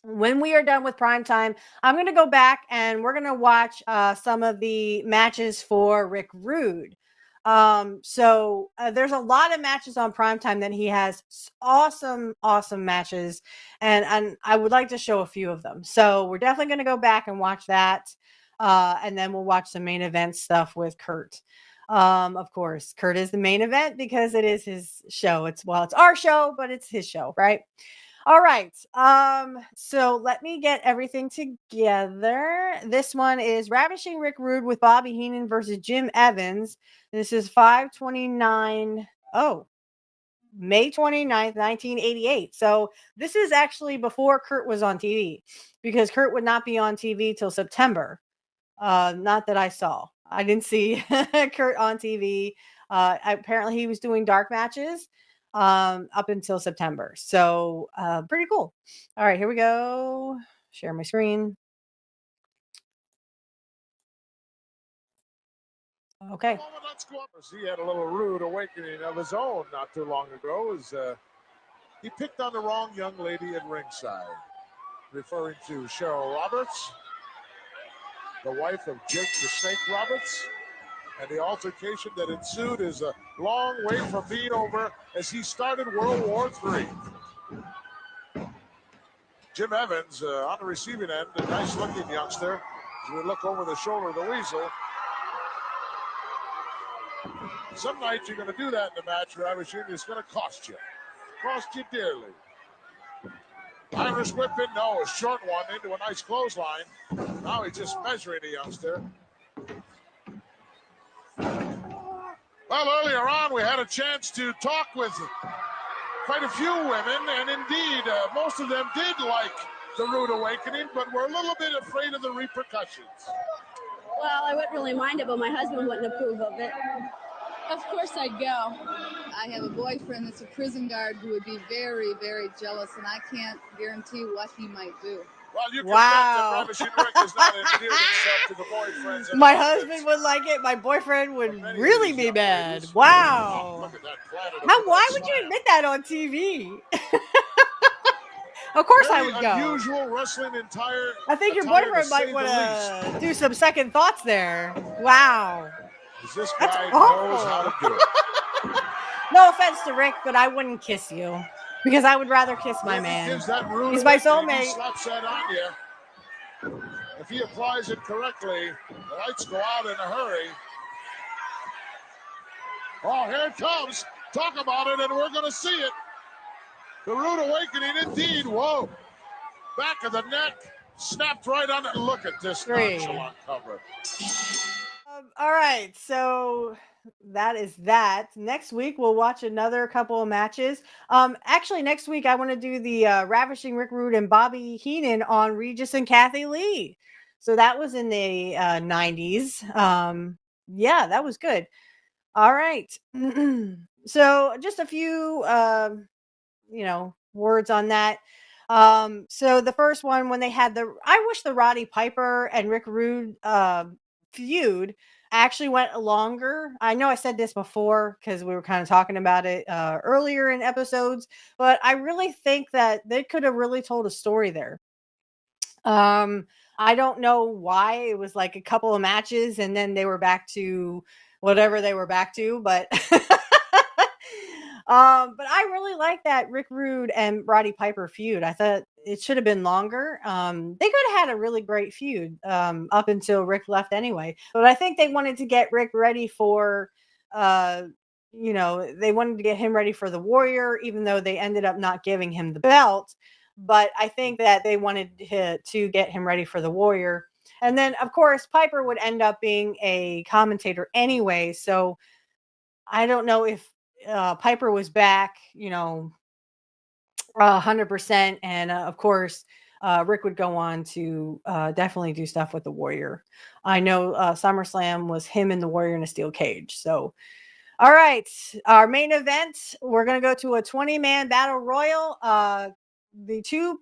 When we are done with prime time, I'm going to go back and we're going to watch some of the matches for Rick Rude. So there's a lot of matches on prime time that he has awesome matches, and I would like to show a few of them. So we're definitely going to go back and watch that. And then we'll watch some main event stuff with Curt. Of course, Curt is the main event because it is his show. It's our show, but it's his show, right? All right. So let me get everything together. This one is Ravishing Rick Rude with Bobby Heenan versus Jim Evans. This is 5/29. Oh, May 29th, 1988. So this is actually before Curt was on TV, because Curt would not be on TV till September. Not that I saw. I didn't see Curt on TV. Apparently he was doing dark matches up until September. So pretty cool. All right, here we go. Share my screen. Okay. Let's go up. He had a little rude awakening of his own not too long ago as he picked on the wrong young lady at ringside, referring to Cheryl Roberts, the wife of Jake the Snake Roberts. And the altercation that ensued is a long way from being over as he started World War III. Jim Evans on the receiving end, a nice-looking youngster. As we look over the shoulder of the Weasel. Some nights you're going to do that in the match, Ravishing. It's going to cost you. Cost you dearly. Irish whip in, no, a short one into a nice clothesline. Now he's just measuring the youngster. Well, earlier on, we had a chance to talk with quite a few women, and indeed, most of them did like the Rude Awakening, but were a little bit afraid of the repercussions. Well, I wouldn't really mind it, but my husband wouldn't approve of it. Of course I'd go. I have a boyfriend that's a prison guard who would be very, very jealous, and I can't guarantee what he might do. Well, you can Wow. bet that Ravishing Rick has not endeared himself to the boyfriends. and My husbands. husband would like it. My boyfriend would Many of really these be young mad. ladies. Oh, Wow. look at that planet of Why that would you slam. admit that on TV? Of course I Very would go. unusual wrestling attire. I think your attire, boyfriend to might say want the least. to do some second thoughts there. Wow. As this That's guy awful. knows how to do it. No offense to Rick, but I wouldn't kiss you because I would rather kiss my If he man. gives that rude He's my awakening, he soulmate. slaps that on you. If he applies it correctly, the lights go out in a hurry. Oh, here it comes. Talk about it, and we're going to see it. The Rude Awakening, indeed. Whoa. Back of the neck. Snapped right on it. Look at this Three. nonchalant cover. All right, so that is that. Next week we'll watch another couple of matches. Actually, next week I want to do the Ravishing Rick Rude and Bobby Heenan on Regis and Kathy Lee. So that was in the 90s. Yeah, that was good. All right. So just a few words on that. So the first one, when they had I wish the Roddy Piper and Rick Rude feud actually went longer. I know I said this before because we were kind of talking about it earlier in episodes, but I really think that they could have really told a story there. I don't know why it was like a couple of matches and then they were back to whatever they were back to, but but I really like that Rick Rude and Roddy Piper feud. I thought it should have been longer. They could have had a really great feud up until Rick left anyway. But I think they wanted to get Rick ready for, they wanted to get him ready for the Warrior, even though they ended up not giving him the belt. But I think that they wanted to get him ready for the Warrior. And then, of course, Piper would end up being a commentator anyway. So I don't know if Piper was back, 100%. And of course, Rick would go on to definitely do stuff with the Warrior. I know SummerSlam was him and the Warrior in a steel cage. So, all right, our main event, we're going to go to a 20-man battle royal. The two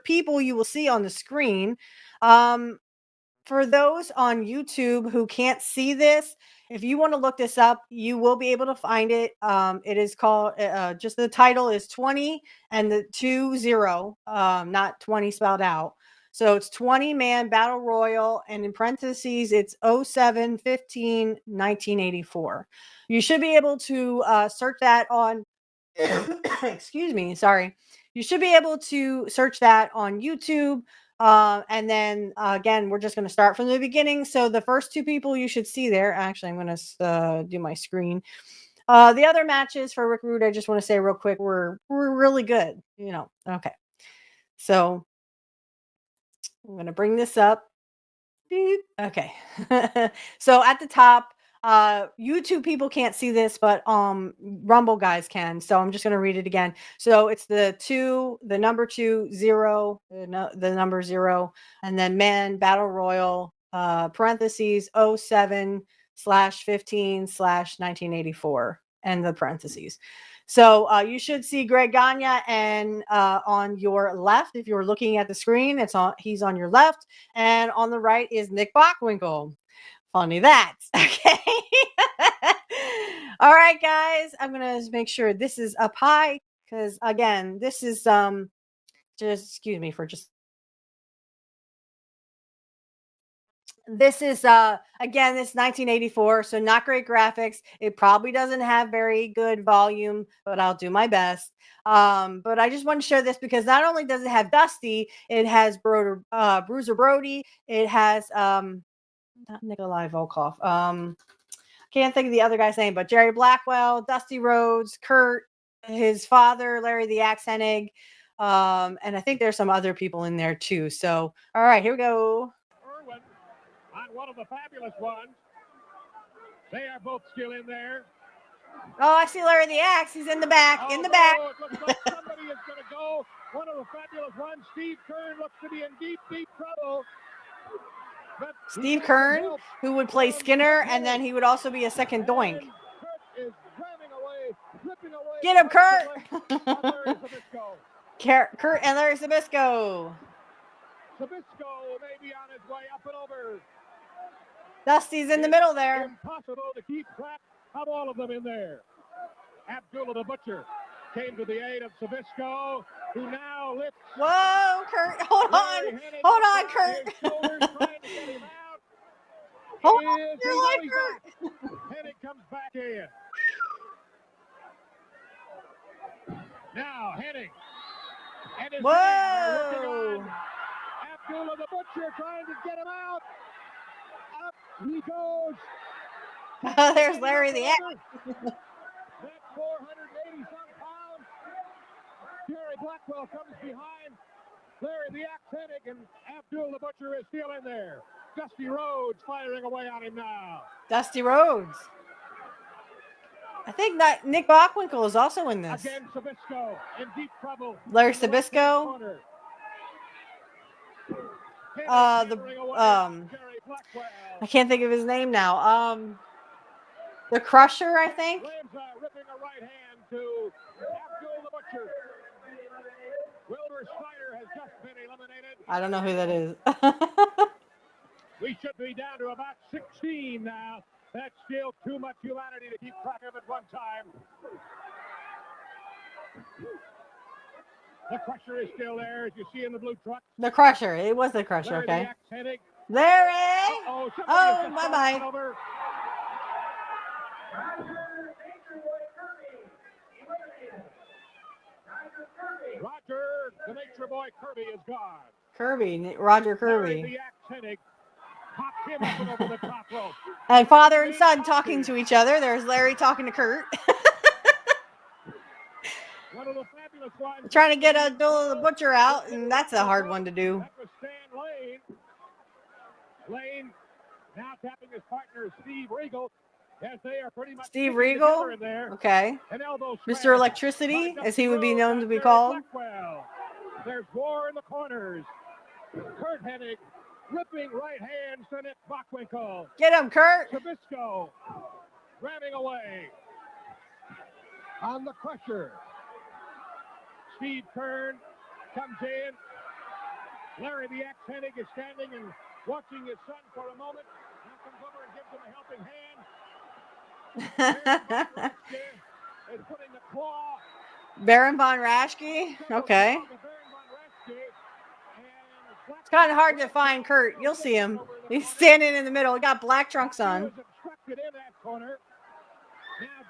people you will see on the screen. For those on YouTube who can't see this, if you want to look this up, you will be able to find it. It is called, just the title is 20 and the 20, not 20 spelled out. So it's 20-man battle royal, and in parentheses, it's 07/15/1984. You should be able to search that on, excuse me, sorry. You should be able to search that on YouTube. And then again, we're just going to start from the beginning. So the first two people you should see there. Actually, I'm going to do my screen. The other matches for Rick Rude, I just want to say real quick, were really good. Okay. So I'm going to bring this up. Beep. Okay. So at the top, YouTube people can't see this, but Rumble guys can. So I'm just going to read it again. So it's the number 2, 0, the number 0, and then men battle royal, parentheses 07/15/1984, and the parentheses. So you should see Greg Gagne, and on your left, if you're looking at the screen, he's on your left, and on the right is Nick Bockwinkel. Funny that. Okay. All right, guys. I'm gonna make sure this is up high, because again, this is just excuse me for just. This is again, this 1984, so not great graphics. It probably doesn't have very good volume, but I'll do my best. But I just want to share this because not only does it have Dusty, it has Bruiser Brody, it has not Nikolai Volkov. Can't think of the other guy's name, but Jerry Blackwell, Dusty Rhodes, Curt, his father, Larry the Axe Hennig, and I think there's some other people in there too. So, all right, here we go. On one of the fabulous ones. They are both still in there. Oh, I see Larry the Axe. He's in the back. In the back. It looks like somebody is going to go. One of the fabulous ones. Steve Kern looks to be in deep, deep trouble. But Steve Kern, who would play Skinner, and then he would also be a second Doink. Kurt is ramming away, ripping away. Get him, Kurt! Kurt and Larry Sabisco Sabisco. may be on his way up and over. Dusty's in the middle there. Impossible to keep track of all of them in there. Abdullah the Butcher came to the aid of Sabisco, who now lifts. Whoa, Kurt! Hold on, hold on, Kurt. Hold on, your life, Kurt. Hennig comes back in. Now Hennig and his men are working on Abdullah the Butcher, trying to get him out. Up he goes. There's Larry the Axe. That 480-some pounds. Jerry Blackwell comes behind. Larry the Axe Hennig, and Abdul the Butcher is still in there. Dusty Rhodes firing away on him now. Dusty Rhodes. I think that Nick Bockwinkel is also in this. Again, Sabisco in deep trouble. Larry Sabisco. I can't think of his name now. The Crusher, I think. Ripping a right hand to Abdul the Butcher. Wilbur Snyder has just been eliminated. I don't know who that is. We should be down to about 16 now. That's still too much humanity to keep track of at one time. The Crusher is still there, as you see in the blue truck. The Crusher. It was the Crusher, okay. Larry! Oh, bye-bye. Roger, the Nature Boy Kirby is gone. Roger Kirby. The Axe Hennig popped him up and over the top rope. And father and son talking to each other. There's Larry talking to Curt. One of the fabulous ones. Trying to get Abdullah the Butcher out, and that's a hard one to do. That was Stan Lane. Lane now tapping his partner, Steve Regal. Yes, they are pretty much Steve Regal? in there. Okay. Mr. Electricity, as he would be known to be called. Blackwell. There's war in the corners. Curt Hennig ripping right hands to Nick Bockwinkel. Get him, Curt. Sabisco ramming away on the Crusher. Steve Kern comes in. Larry the Axe Hennig is standing and watching his son for a moment. Now comes over and gives him a helping hand. Is putting the claw. Baron von Raschke? Okay. It's kind of hard to find Curt. You'll see him. He's standing in the middle. He got black trunks on.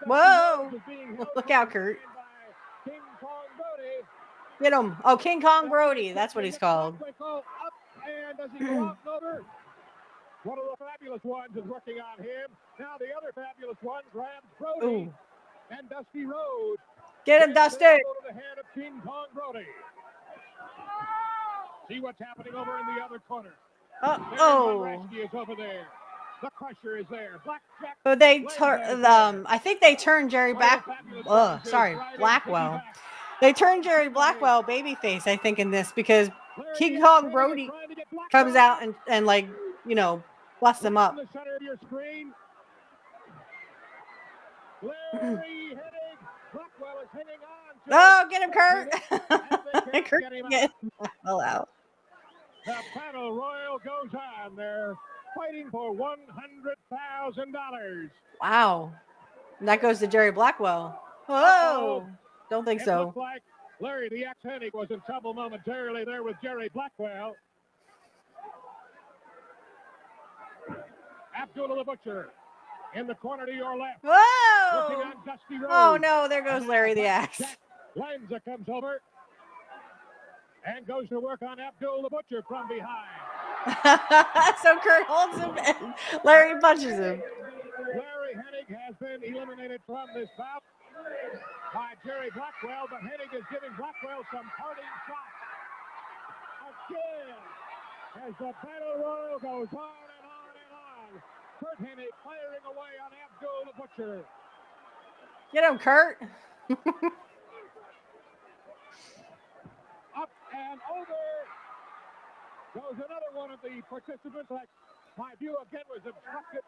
Whoa. Look out, Curt. Get him. Oh, King Kong Brody. That's what he's called. And does he go out and over? One of the fabulous ones is working on him. Now the other fabulous one grabs Brody. Ooh. And Dusty Rhodes. Get him, Dusty. Go to the head of King Kong Brody. See what's happening over in the other corner. Oh. Is over there. The Crusher is there. Blackjack. Oh, they I think they turned Jerry Blackwell. They turned Jerry Blackwell babyface, I think, in this because King Kong Brody comes out and like, you know, busts him up. In the center of your screen. Larry Hennig. Blackwell is hanging on. Oh, get him, Kurt. Kurt, get him out. The Battle Royal goes on. They're fighting for $100,000. Wow. And that goes to Jerry Blackwell. Whoa. Don't think so. It looked like Larry the Hennig was in trouble momentarily there with Jerry Blackwell. Abdullah the Butcher in the corner to your left. Whoa. On Dusty Rhodes. Oh, no. There goes Larry the Axe. Lanza comes over and goes to work on Abdul the Butcher from behind. So Kurt holds him and Larry punches him. Larry Hennig has been eliminated from this bout by Jerry Blackwell, but Hennig is giving Blackwell some parting shots. Again, as the Battle Royal goes on and on and on. Curt Hennig firing away on Abdul the Butcher. Get him, Kurt. Up and over goes another one of the participants. Like my view again was obstructed.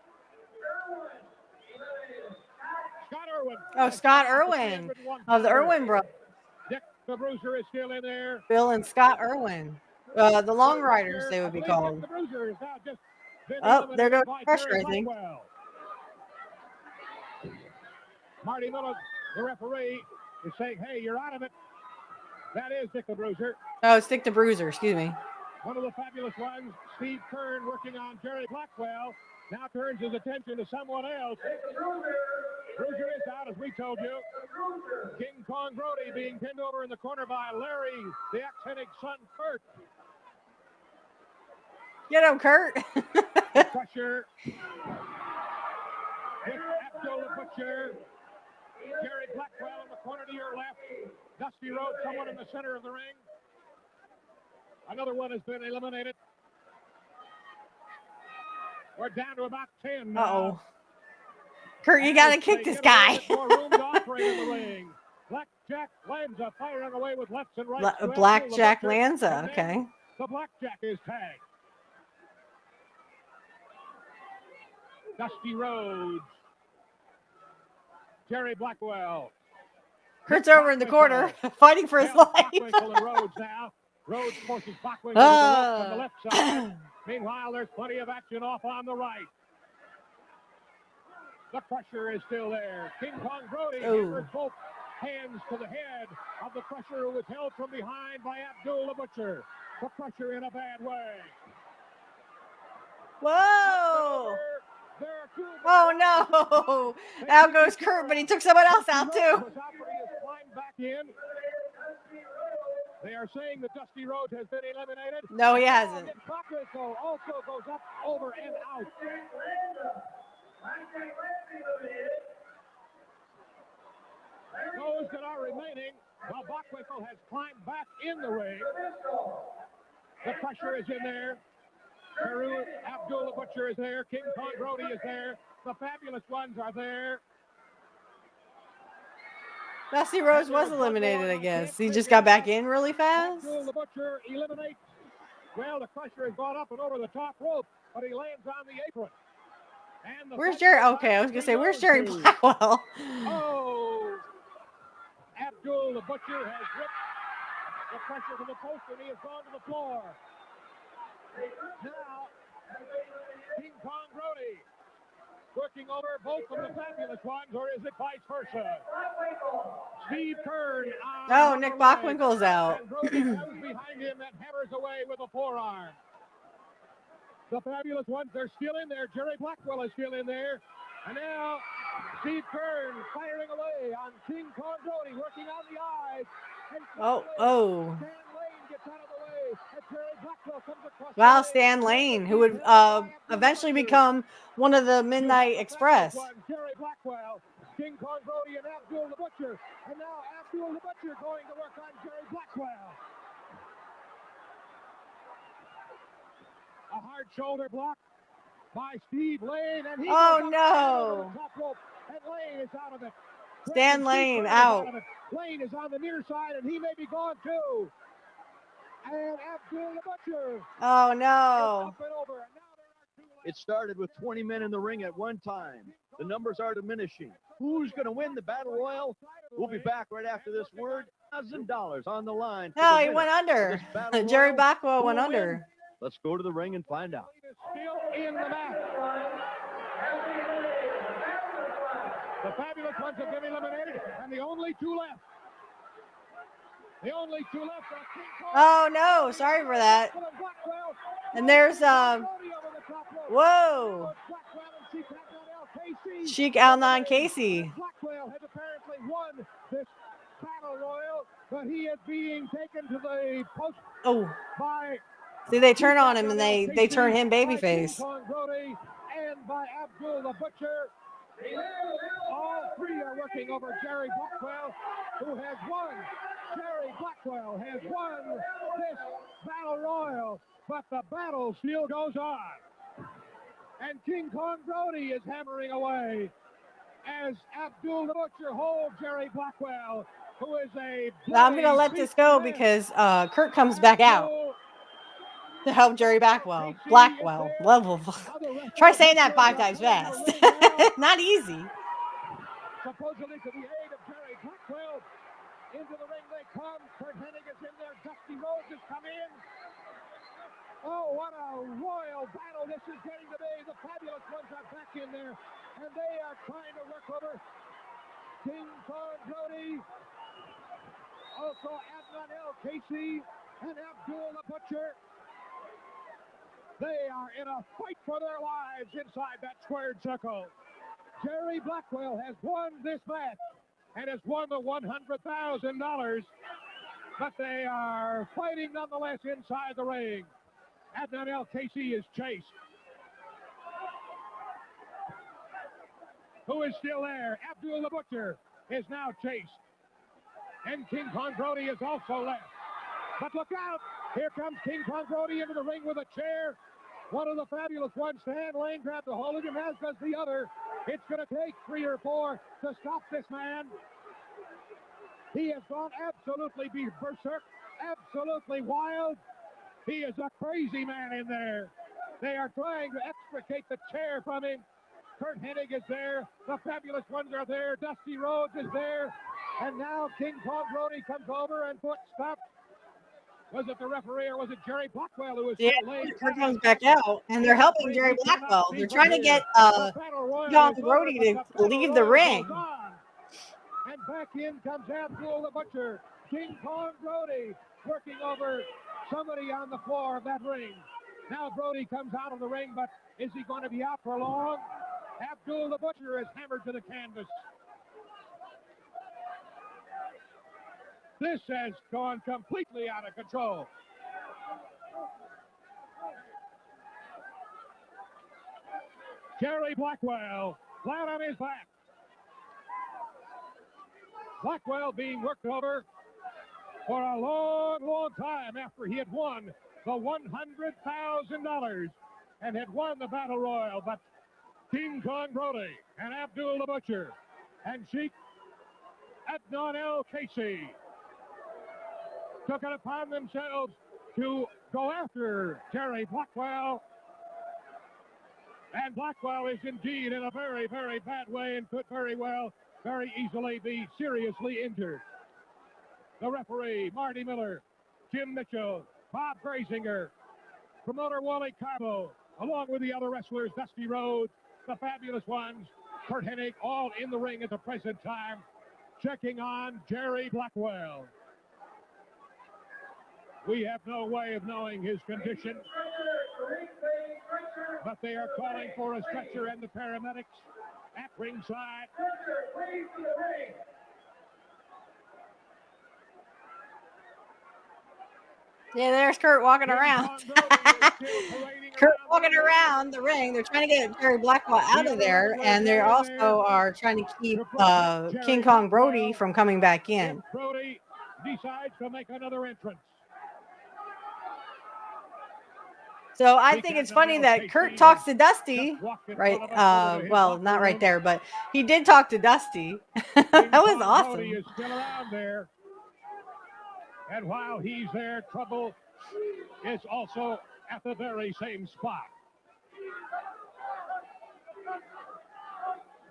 Scott Irwin. Oh, Scott Irwin of the Irwin brothers. Dick the Bruiser is still in there. Bill and Scott Irwin. The Long Riders, they would be called. The Bruiser is now just oh, there goes Crusher, I think. Marty Miller, the referee, is saying, hey, you're out of it. That is Dick the Bruiser. Oh, it's Dick the Bruiser, excuse me. One of the fabulous ones, Steve Kern, working on Jerry Blackwell, now turns his attention to someone else. Bruiser is out, as we told you. King Kong Brody being pinned over in the corner by Larry, the ex-Hennig son, Kurt. Get him, Kurt. Crusher. Abdul the Butcher. Jerry Blackwell in the corner to your left. Dusty Rhodes, someone in the center of the ring. Another one has been eliminated. We're down to about 10 now. Uh-oh. Kurt, you got to kick this guy. More room to operate in the ring. Blackjack Lanza firing away with lefts and rights. Blackjack Lanza, okay. The Blackjack is tagged. Dusty Rhodes. Jerry Blackwell. Kurt's over in the corner, fighting for his life. Rhodes now. Rhodes forces Bockwinkel on the left side. Meanwhile, there's plenty of action off on the right. The Crusher is still there. King Kong Brody hammers both hands to the head of the Crusher, who was held from behind by Abdul the Butcher. The Crusher in a bad way. Whoa! Oh no! Out goes Kurt, but he took someone else out too. They are saying that Dusty Rhodes has been eliminated. No, he hasn't. Bockwinkel also goes up, over, and out. Those that are remaining, while Bockwinkel has climbed back in the ring. The Crusher is in there. Peru, Abdul the Butcher is there. King Kong Brody is there. The fabulous ones are there. Dusty Rhodes was eliminated, I guess. He just got back in really fast. Abdul the Butcher eliminates. Well, the Crusher has gone up and over the top rope, but he lands on the apron. And where's Jerry? Okay, I was going to say, where's Jerry Blackwell? Oh, Abdul the Butcher has ripped the Crusher to the post, and he has gone to the floor. Now, King Kong Brody working over both of the fabulous ones, or is it vice versa? Steve Kern. Oh, Nick Bockwinkel's out. And Brody comes behind him and hammers away with a forearm. The fabulous ones, they're still in there. Jerry Blackwell is still in there. And now, Steve Kern firing away on King Kong Brody, working on the eyes. And oh. Stan Lane gets out of the way. And Jerry Blackwell Wow, Stan Lane, who would eventually become one of the Midnight Express. Jerry Blackwell, King Kong Brody, and Abdul the Butcher. And now Abdul the Butcher going to work on Jerry Blackwell. A hard shoulder block by Steve Lane. And he Oh, goes no. up the top rope, and Lane is out of it. Stan Lane out. Lane is on the near side, and he may be gone too. And Abdul the Butcher. Oh, no. It started with 20 men in the ring at one time. The numbers are diminishing. Who's going to win the Battle Royal? We'll be back right after this word. $1,000 on the line. No, he went under. Jerry Blackwell went under. Let's go to the ring and find out. Still in the match. The Fabulous Ones have been eliminated, and the only two left. The only two left are King Kong. Oh, no. Sorry for that. And there's, whoa. Sheik Al-Non Casey. Blackwell has apparently won this Battle Royal, but he is being taken to the post by... See, they turn on him and they turn him babyface. And by Abdul the Butcher. All three are working over Jerry Blackwell, who has won. Jerry Blackwell has won this Battle Royal, but the battle still goes on. And King Kong Brody is hammering away as Abdul the Butcher holds Jerry Blackwell, who is a... Now I'm going to let this go because Curt comes back out to help Jerry Blackwell. Try saying that 5 times fast. Not easy. Supposedly to the aid of Jerry Blackwell. Into the ring they come. Curt Hennig is in there. Dusty Rhodes has come in. Oh, what a royal battle this is getting to be. The Fabulous Ones are back in there, and they are trying to work over King Kong Brody. Also Adnan L. Casey and Abdul the Butcher. They are in a fight for their lives inside that squared circle. Jerry Blackwell has won this match and has won the $100,000, but they are fighting nonetheless inside the ring. Adnan L. Casey is chased. Who is still there? Abdul the Butcher is now chased. And King Kong Brody is also left. But look out! Here comes King Kong Brody into the ring with a chair. One of the Fabulous Ones, Stan Lane, grabbed a hold of him, as does the other. It's going to take 3 or 4 to stop this man. He has gone absolutely berserk, absolutely wild. He is a crazy man in there. They are trying to extricate the chair from him. Curt Hennig is there. The Fabulous Ones are there. Dusty Rhodes is there. And now King Kong Brody comes over and puts stop. Was it the referee or was it Jerry Blackwell who was laying? Curt comes back out, and they're helping Jerry Blackwell. They're trying to get Kong Brody to leave the ring. And back in comes Abdul the Butcher. King Kong Brody working over somebody on the floor of that ring. Now Brody comes out of the ring, but is he going to be out for long? Abdul the Butcher is hammered to the canvas. This has gone completely out of control. Jerry Blackwell, flat on his back. Blackwell being worked over for a long, long time after he had won the $100,000 and had won the Battle Royal. But King Kong Brody and Abdul the Butcher and Sheik Adnan L. Casey took it upon themselves to go after Jerry Blackwell. And Blackwell is indeed in a very, very bad way and could very well, very easily be seriously injured. The referee, Marty Miller, Jim Mitchell, Bob Grazinger, promoter Wally Carbo, along with the other wrestlers, Dusty Rhodes, the Fabulous Ones, Curt Hennig, all in the ring at the present time, checking on Jerry Blackwell. We have no way of knowing his condition, but they are calling for a stretcher and the paramedics at ringside. Yeah, there's Curt walking around. Curt walking around the ring. They're trying to get Jerry Blackwell out of there, and they also are trying to keep King Kong Brody from coming back in. Brody decides to make another entrance. So I think it's funny that Curt talks to Dusty, right? Well, not right there, but he did talk to Dusty. That was awesome. Brody is still around there. And while he's there, trouble is also at the very same spot.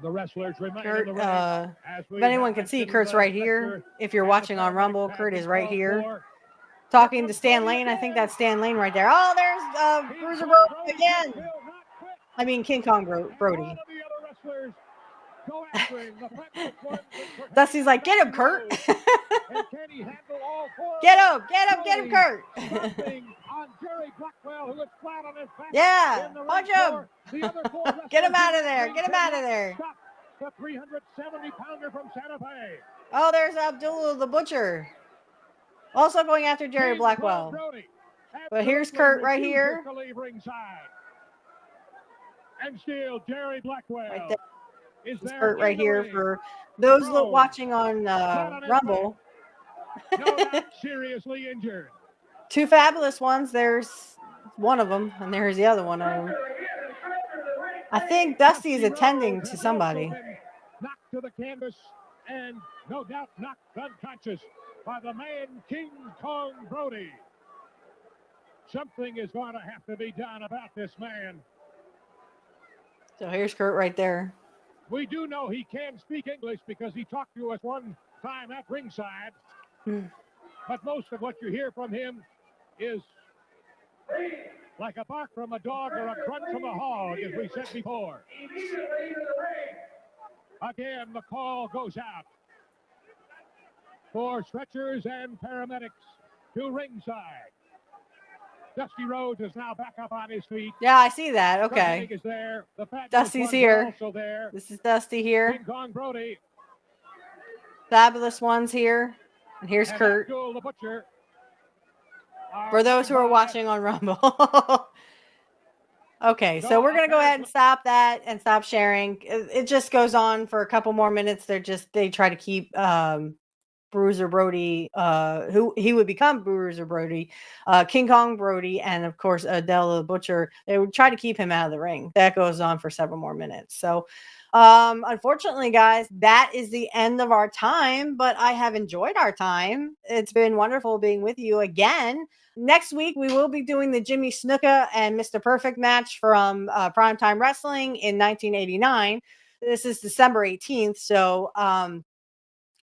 The wrestlers remain Curt, in the ring. if anyone can see, Curt's right here. If you're watching on Rumble, Curt is right here. Talking to Stan Lane. I think that's Stan Lane right there. Oh, there's Bruiser Brody again. I mean, King Kong Brody. Dusty's like, get him, Curt. Get him, Curt. Yeah, punch him. Get him out of there. Get him out of there. The 370-pounder from Santa Fe. Oh, there's Abdullah the Butcher. Also going after Jerry Blackwell. But here's Curt right here. And still Jerry Blackwell. Right there. It's Curt right here for those watching on Rumble. No, not seriously injured. Two fabulous ones. There's one of them, and there's the other one of them. I think Dusty is attending to somebody. Knocked to the canvas and no doubt knocked unconscious by the man King Kong Brody. Something is going to have to be done about this man. So here's Curt right there. We do know he can speak English because he talked to us one time at ringside. But most of what you hear from him is like a bark from a dog or a grunt from a hog, as we said before. Again, the call goes out for stretchers and paramedics to ringside. Dusty Rhodes is now back up on his feet. Yeah, I see that. Okay. Is there. The Dusty's here. There. This is Dusty here. King Kong Brody. Fabulous ones here. And here's Curt. The Butcher. For those who are watching on Rumble. Okay, so we're going to go ahead and stop that and stop sharing. It just goes on for a couple more minutes. They try to keep Bruiser Brody, who he would become Bruiser Brody, King Kong Brody, and of course Adele the Butcher. They would try to keep him out of the ring. That goes on for several more minutes. So unfortunately, guys, that is the end of our time, but I have enjoyed our time. It's been wonderful being with you again. Next week, we will be doing the Jimmy Snuka and Mr. Perfect match from Primetime Wrestling in 1989. This is December 18th. So,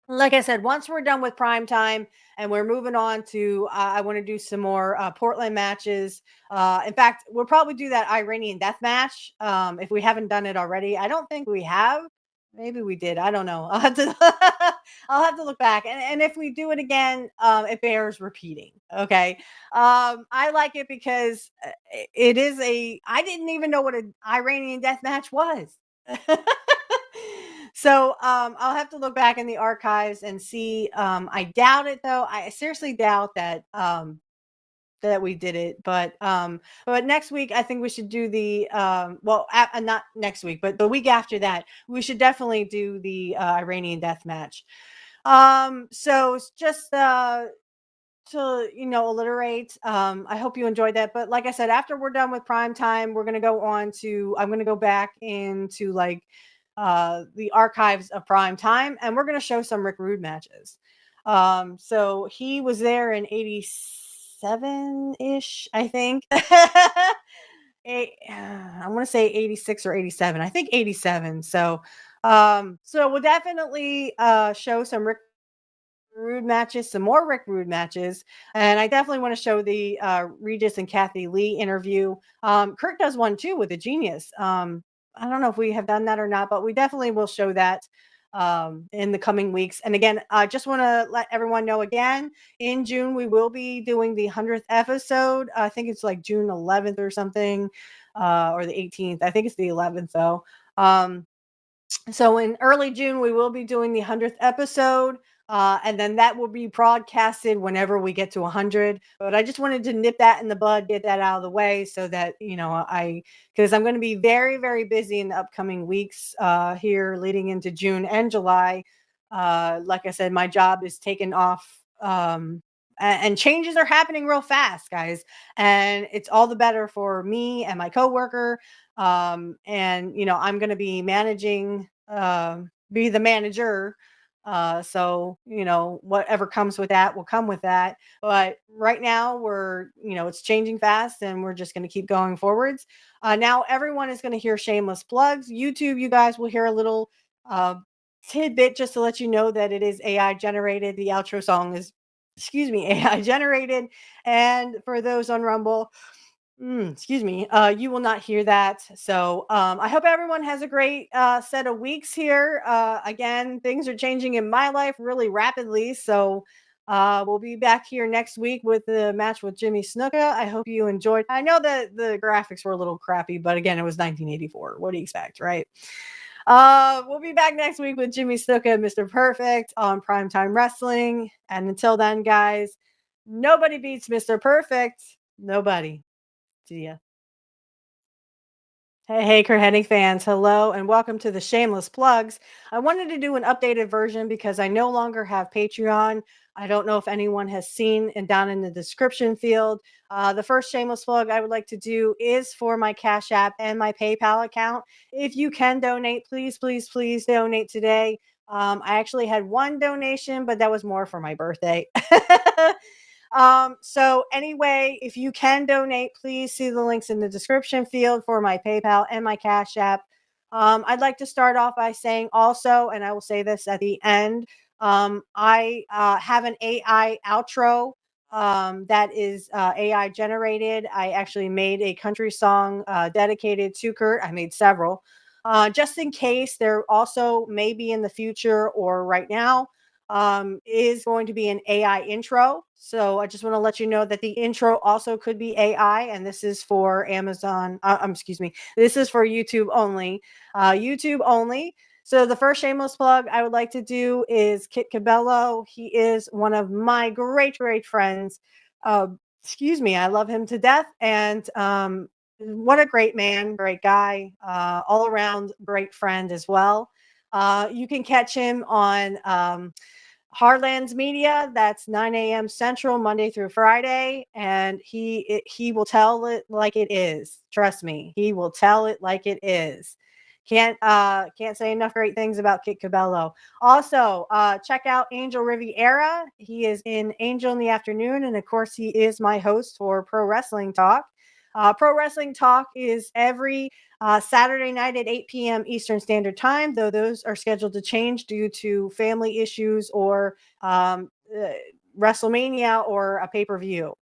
like I said, once we're done with Primetime and we're moving on to, I want to do some more Portland matches. In fact, we'll probably do that Iranian death match if we haven't done it already. I don't think we have. Maybe we did. I don't know. I'll have to look back. And if we do it again, it bears repeating. Okay. I like it because it is I didn't even know what an Iranian death match was. So I'll have to look back in the archives and see. I doubt it though. I seriously doubt that that we did it, but next week I think we should do the not next week, but the week after that we should definitely do the Iranian death match. So just to alliterate, I hope you enjoyed that. But like I said, after we're done with Primetime, we're gonna go on to I'm gonna go back into like the archives of Primetime, and we're gonna show some Rick Rude matches. So he was there in 87-ish, I think. I want to say 86 or 87. I think 87. So we'll definitely show some Rick Rude matches, some more Rick Rude matches, and I definitely want to show the Regis and Kathy Lee interview. Curt does one too with a Genius. I don't know if we have done that or not, but we definitely will show that in the coming weeks. And again, I just want to let everyone know again, in June, we will be doing the 100th episode. I think it's like June 11th or something, or the 18th. I think it's the 11th though. So in early June, we will be doing the 100th episode. And then that will be broadcasted whenever we get to 100. But I just wanted to nip that in the bud, get that out of the way so that, because I'm going to be very, very busy in the upcoming weeks here leading into June and July. Like I said, my job is taking off. And changes are happening real fast, guys. And it's all the better for me and my coworker. And, I'm going to be managing, be the manager. So, whatever comes with that will come with that. But right now it's changing fast and we're just going to keep going forwards. Now everyone is going to hear shameless plugs. YouTube, you guys will hear a little tidbit just to let you know that it is AI generated. The outro song is, AI generated. And for those on Rumble, you will not hear that. So I hope everyone has a great set of weeks here. Again, things are changing in my life really rapidly. So we'll be back here next week with the match with Jimmy Snuka. I hope you enjoyed. I know that the graphics were a little crappy, but again, it was 1984. What do you expect, right? We'll be back next week with Jimmy Snuka and Mr. Perfect on Primetime Wrestling. And until then, guys, nobody beats Mr. Perfect. Nobody. See ya. Hey, Curt Hennig fans. Hello, and welcome to the Shameless Plugs. I wanted to do an updated version because I no longer have Patreon. I don't know if anyone has seen and down in the description field. The first shameless plug I would like to do is for my Cash App and my PayPal account. If you can donate, please, please, please donate today. I actually had one donation, but that was more for my birthday. So anyway, if you can donate, please see the links in the description field for my PayPal and my Cash App. I'd like to start off by saying also, and I will say this at the end, I have an AI outro that is AI generated. I actually made a country song dedicated to Curt. I made several. Just in case there also maybe in the future or right now is going to be an AI intro. So I just want to let you know that the intro also could be AI, and this is for Amazon. This is for YouTube only. YouTube only. So the first shameless plug I would like to do is Kit Cabello. He is one of my great, great friends. I love him to death, and what a great man, great guy, all around great friend as well. You can catch him on Heartlands Media. That's 9 a.m. Central, Monday through Friday, and he will tell it like it is. Trust me, he will tell it like it is. Can't say enough great things about Kit Cabello. Also, check out Angel Riviera. He is in Angel in the Afternoon, and of course, he is my host for Pro Wrestling Talk. Pro Wrestling Talk is every Saturday night at 8 p.m. Eastern Standard Time, though those are scheduled to change due to family issues or WrestleMania or a pay-per-view.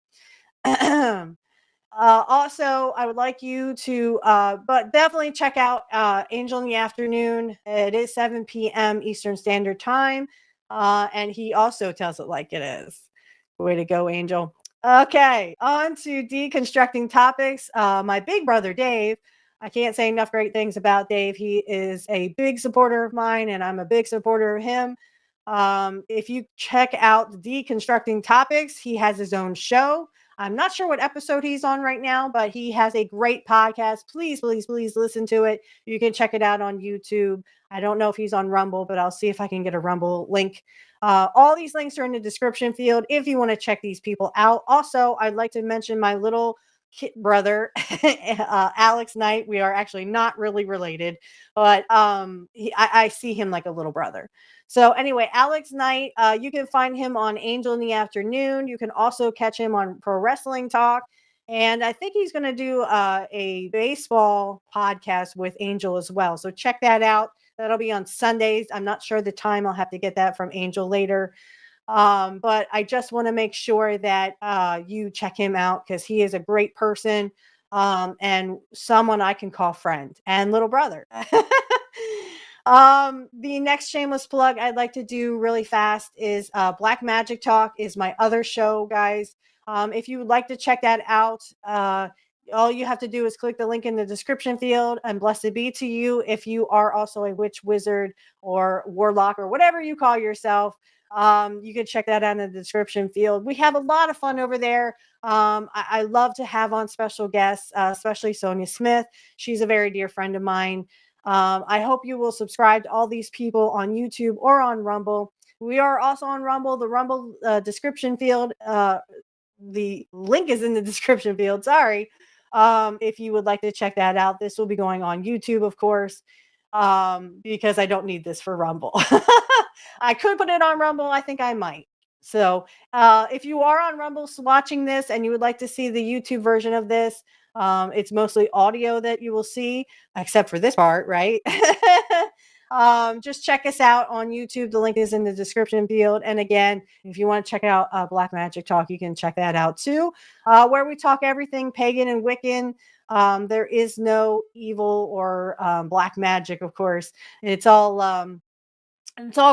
Also, I would like you to, but definitely check out Angel in the Afternoon. It is 7 p.m. Eastern Standard Time, and he also tells it like it is. Way to go, Angel. Okay, on to deconstructing topics. My big brother, Dave. I can't say enough great things about Dave. He is a big supporter of mine, and I'm a big supporter of him. If you check out Deconstructing Topics, he has his own show. I'm not sure what episode he's on right now, but he has a great podcast. Please, please, please listen to it. You can check it out on YouTube. I don't know if he's on Rumble, but I'll see if I can get a Rumble link. All these links are in the description field if you want to check these people out. Also, I'd like to mention my little kid brother, Alex Knight. We are actually not really related, but I see him like a little brother. So anyway, Alex Knight, you can find him on Angel in the Afternoon. You can also catch him on Pro Wrestling Talk. And I think he's going to do a baseball podcast with Angel as well. So check that out. That'll be on Sundays. I'm not sure the time. I'll have to get that from Angel later. But I just want to make sure that you check him out because he is a great person and someone I can call friend and little brother. The next shameless plug I'd like to do really fast is Black Magic Talk is my other show, guys. If you would like to check that out, all you have to do is click the link in the description field, and blessed be to you if you are also a witch, wizard, or warlock, or whatever you call yourself. You can check that out in the description field. We have a lot of fun over there. I love to have on special guests, especially Sonia Smith. She's a very dear friend of mine. I hope you will subscribe to all these people on YouTube or on Rumble. We are also on Rumble. The Rumble description field, the link is in the description field. Sorry. If you would like to check that out, this will be going on YouTube, of course, because I don't need this for Rumble. I could put it on Rumble. I think I might. So if you are on Rumble watching this and you would like to see the YouTube version of this, it's mostly audio that you will see, except for this part, right? Just check us out on YouTube. The link is in the description field. And again, if you want to check out Black Magic Talk, you can check that out too, where we talk everything pagan and Wiccan. There is no evil or black magic, of course. It's all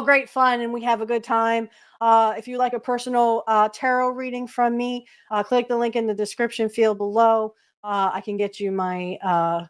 great fun, and we have a good time. If you like a personal tarot reading from me, click the link in the description field below. I can get you my,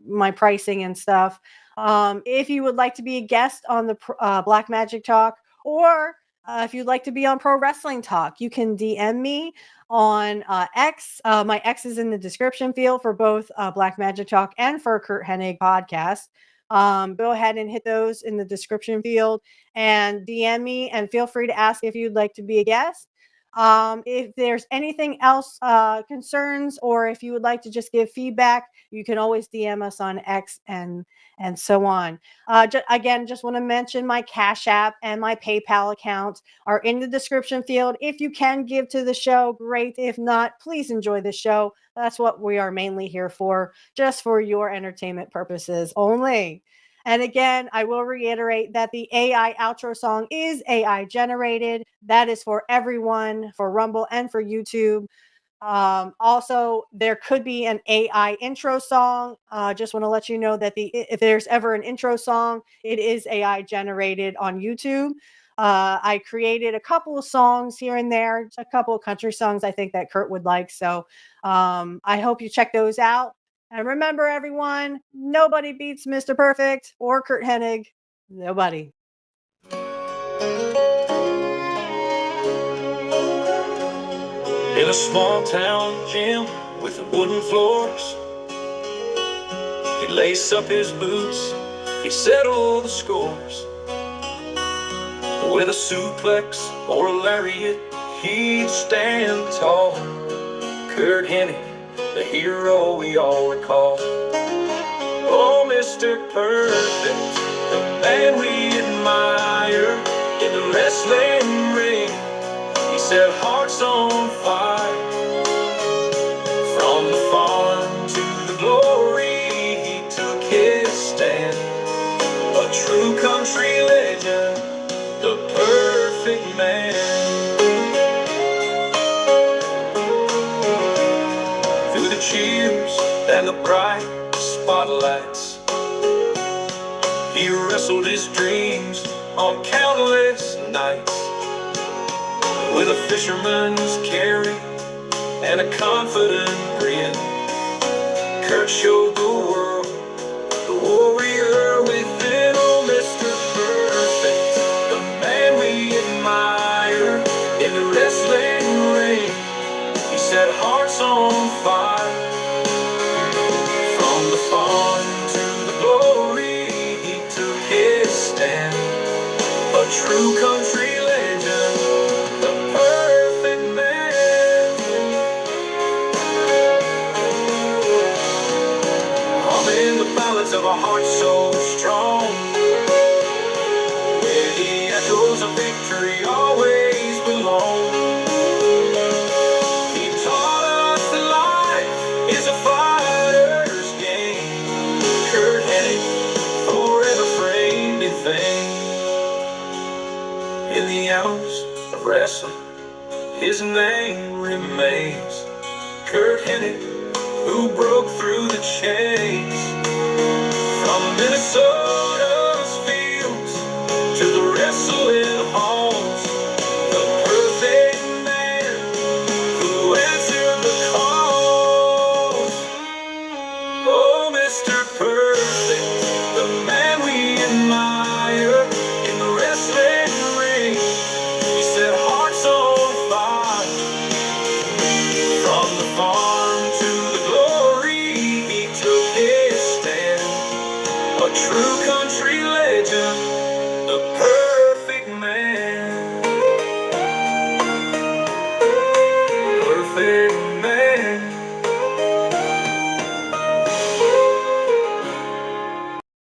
my pricing and stuff. If you would like to be a guest on the Black Magic Talk, or if you'd like to be on Pro Wrestling Talk, you can DM me on X. My X is in the description field for both Black Magic Talk and for Curt Hennig podcast. Go ahead and hit those in the description field and DM me, and feel free to ask if you'd like to be a guest. If there's anything else, concerns, or if you would like to just give feedback, you can always DM us on X and so on. Just want to mention my Cash App and my PayPal account are in the description field. If you can give to the show, great. If not, please enjoy the show. That's what we are mainly here for, just for your entertainment purposes only. And again, I will reiterate that the AI outro song is AI generated. That is for everyone, for Rumble and for YouTube. Also, there could be an AI intro song. Just want to let you know that if there's ever an intro song, it is AI generated on YouTube. I created a couple of songs here and there, a couple of country songs I think that Curt would like. So I hope you check those out. And remember, everyone, nobody beats Mr. Perfect or Curt Hennig. Nobody. In a small town gym with wooden floors, he'd lace up his boots, he'd settle the scores. With a suplex or a lariat, he'd stand tall. Curt Hennig, the hero we all recall. Oh, Mr. Perfect, the man we admire. In the wrestling ring, he set hearts on fire. From the farm to the glory, he took his stand. A true country legend, the perfect man. Through the cheers and the bright spotlights, he wrestled his dreams on countless nights. With a fisherman's carry and a confident grin, Curt showed the world the warrior within. Oh, Mr. Perfect, the man we admire. In the wrestling ring, he set hearts on fire. From the farm to the glory, he took his stand. A true country legend, the perfect man. Humming the ballads of a heart so strong, where the echoes of victory always belong. He taught us that life is a fighter's game. Curt Hennig, forever framed in fame. In the hours of wrestling, his name remains. Curt Hennig, who broke through the chains. From Minnesota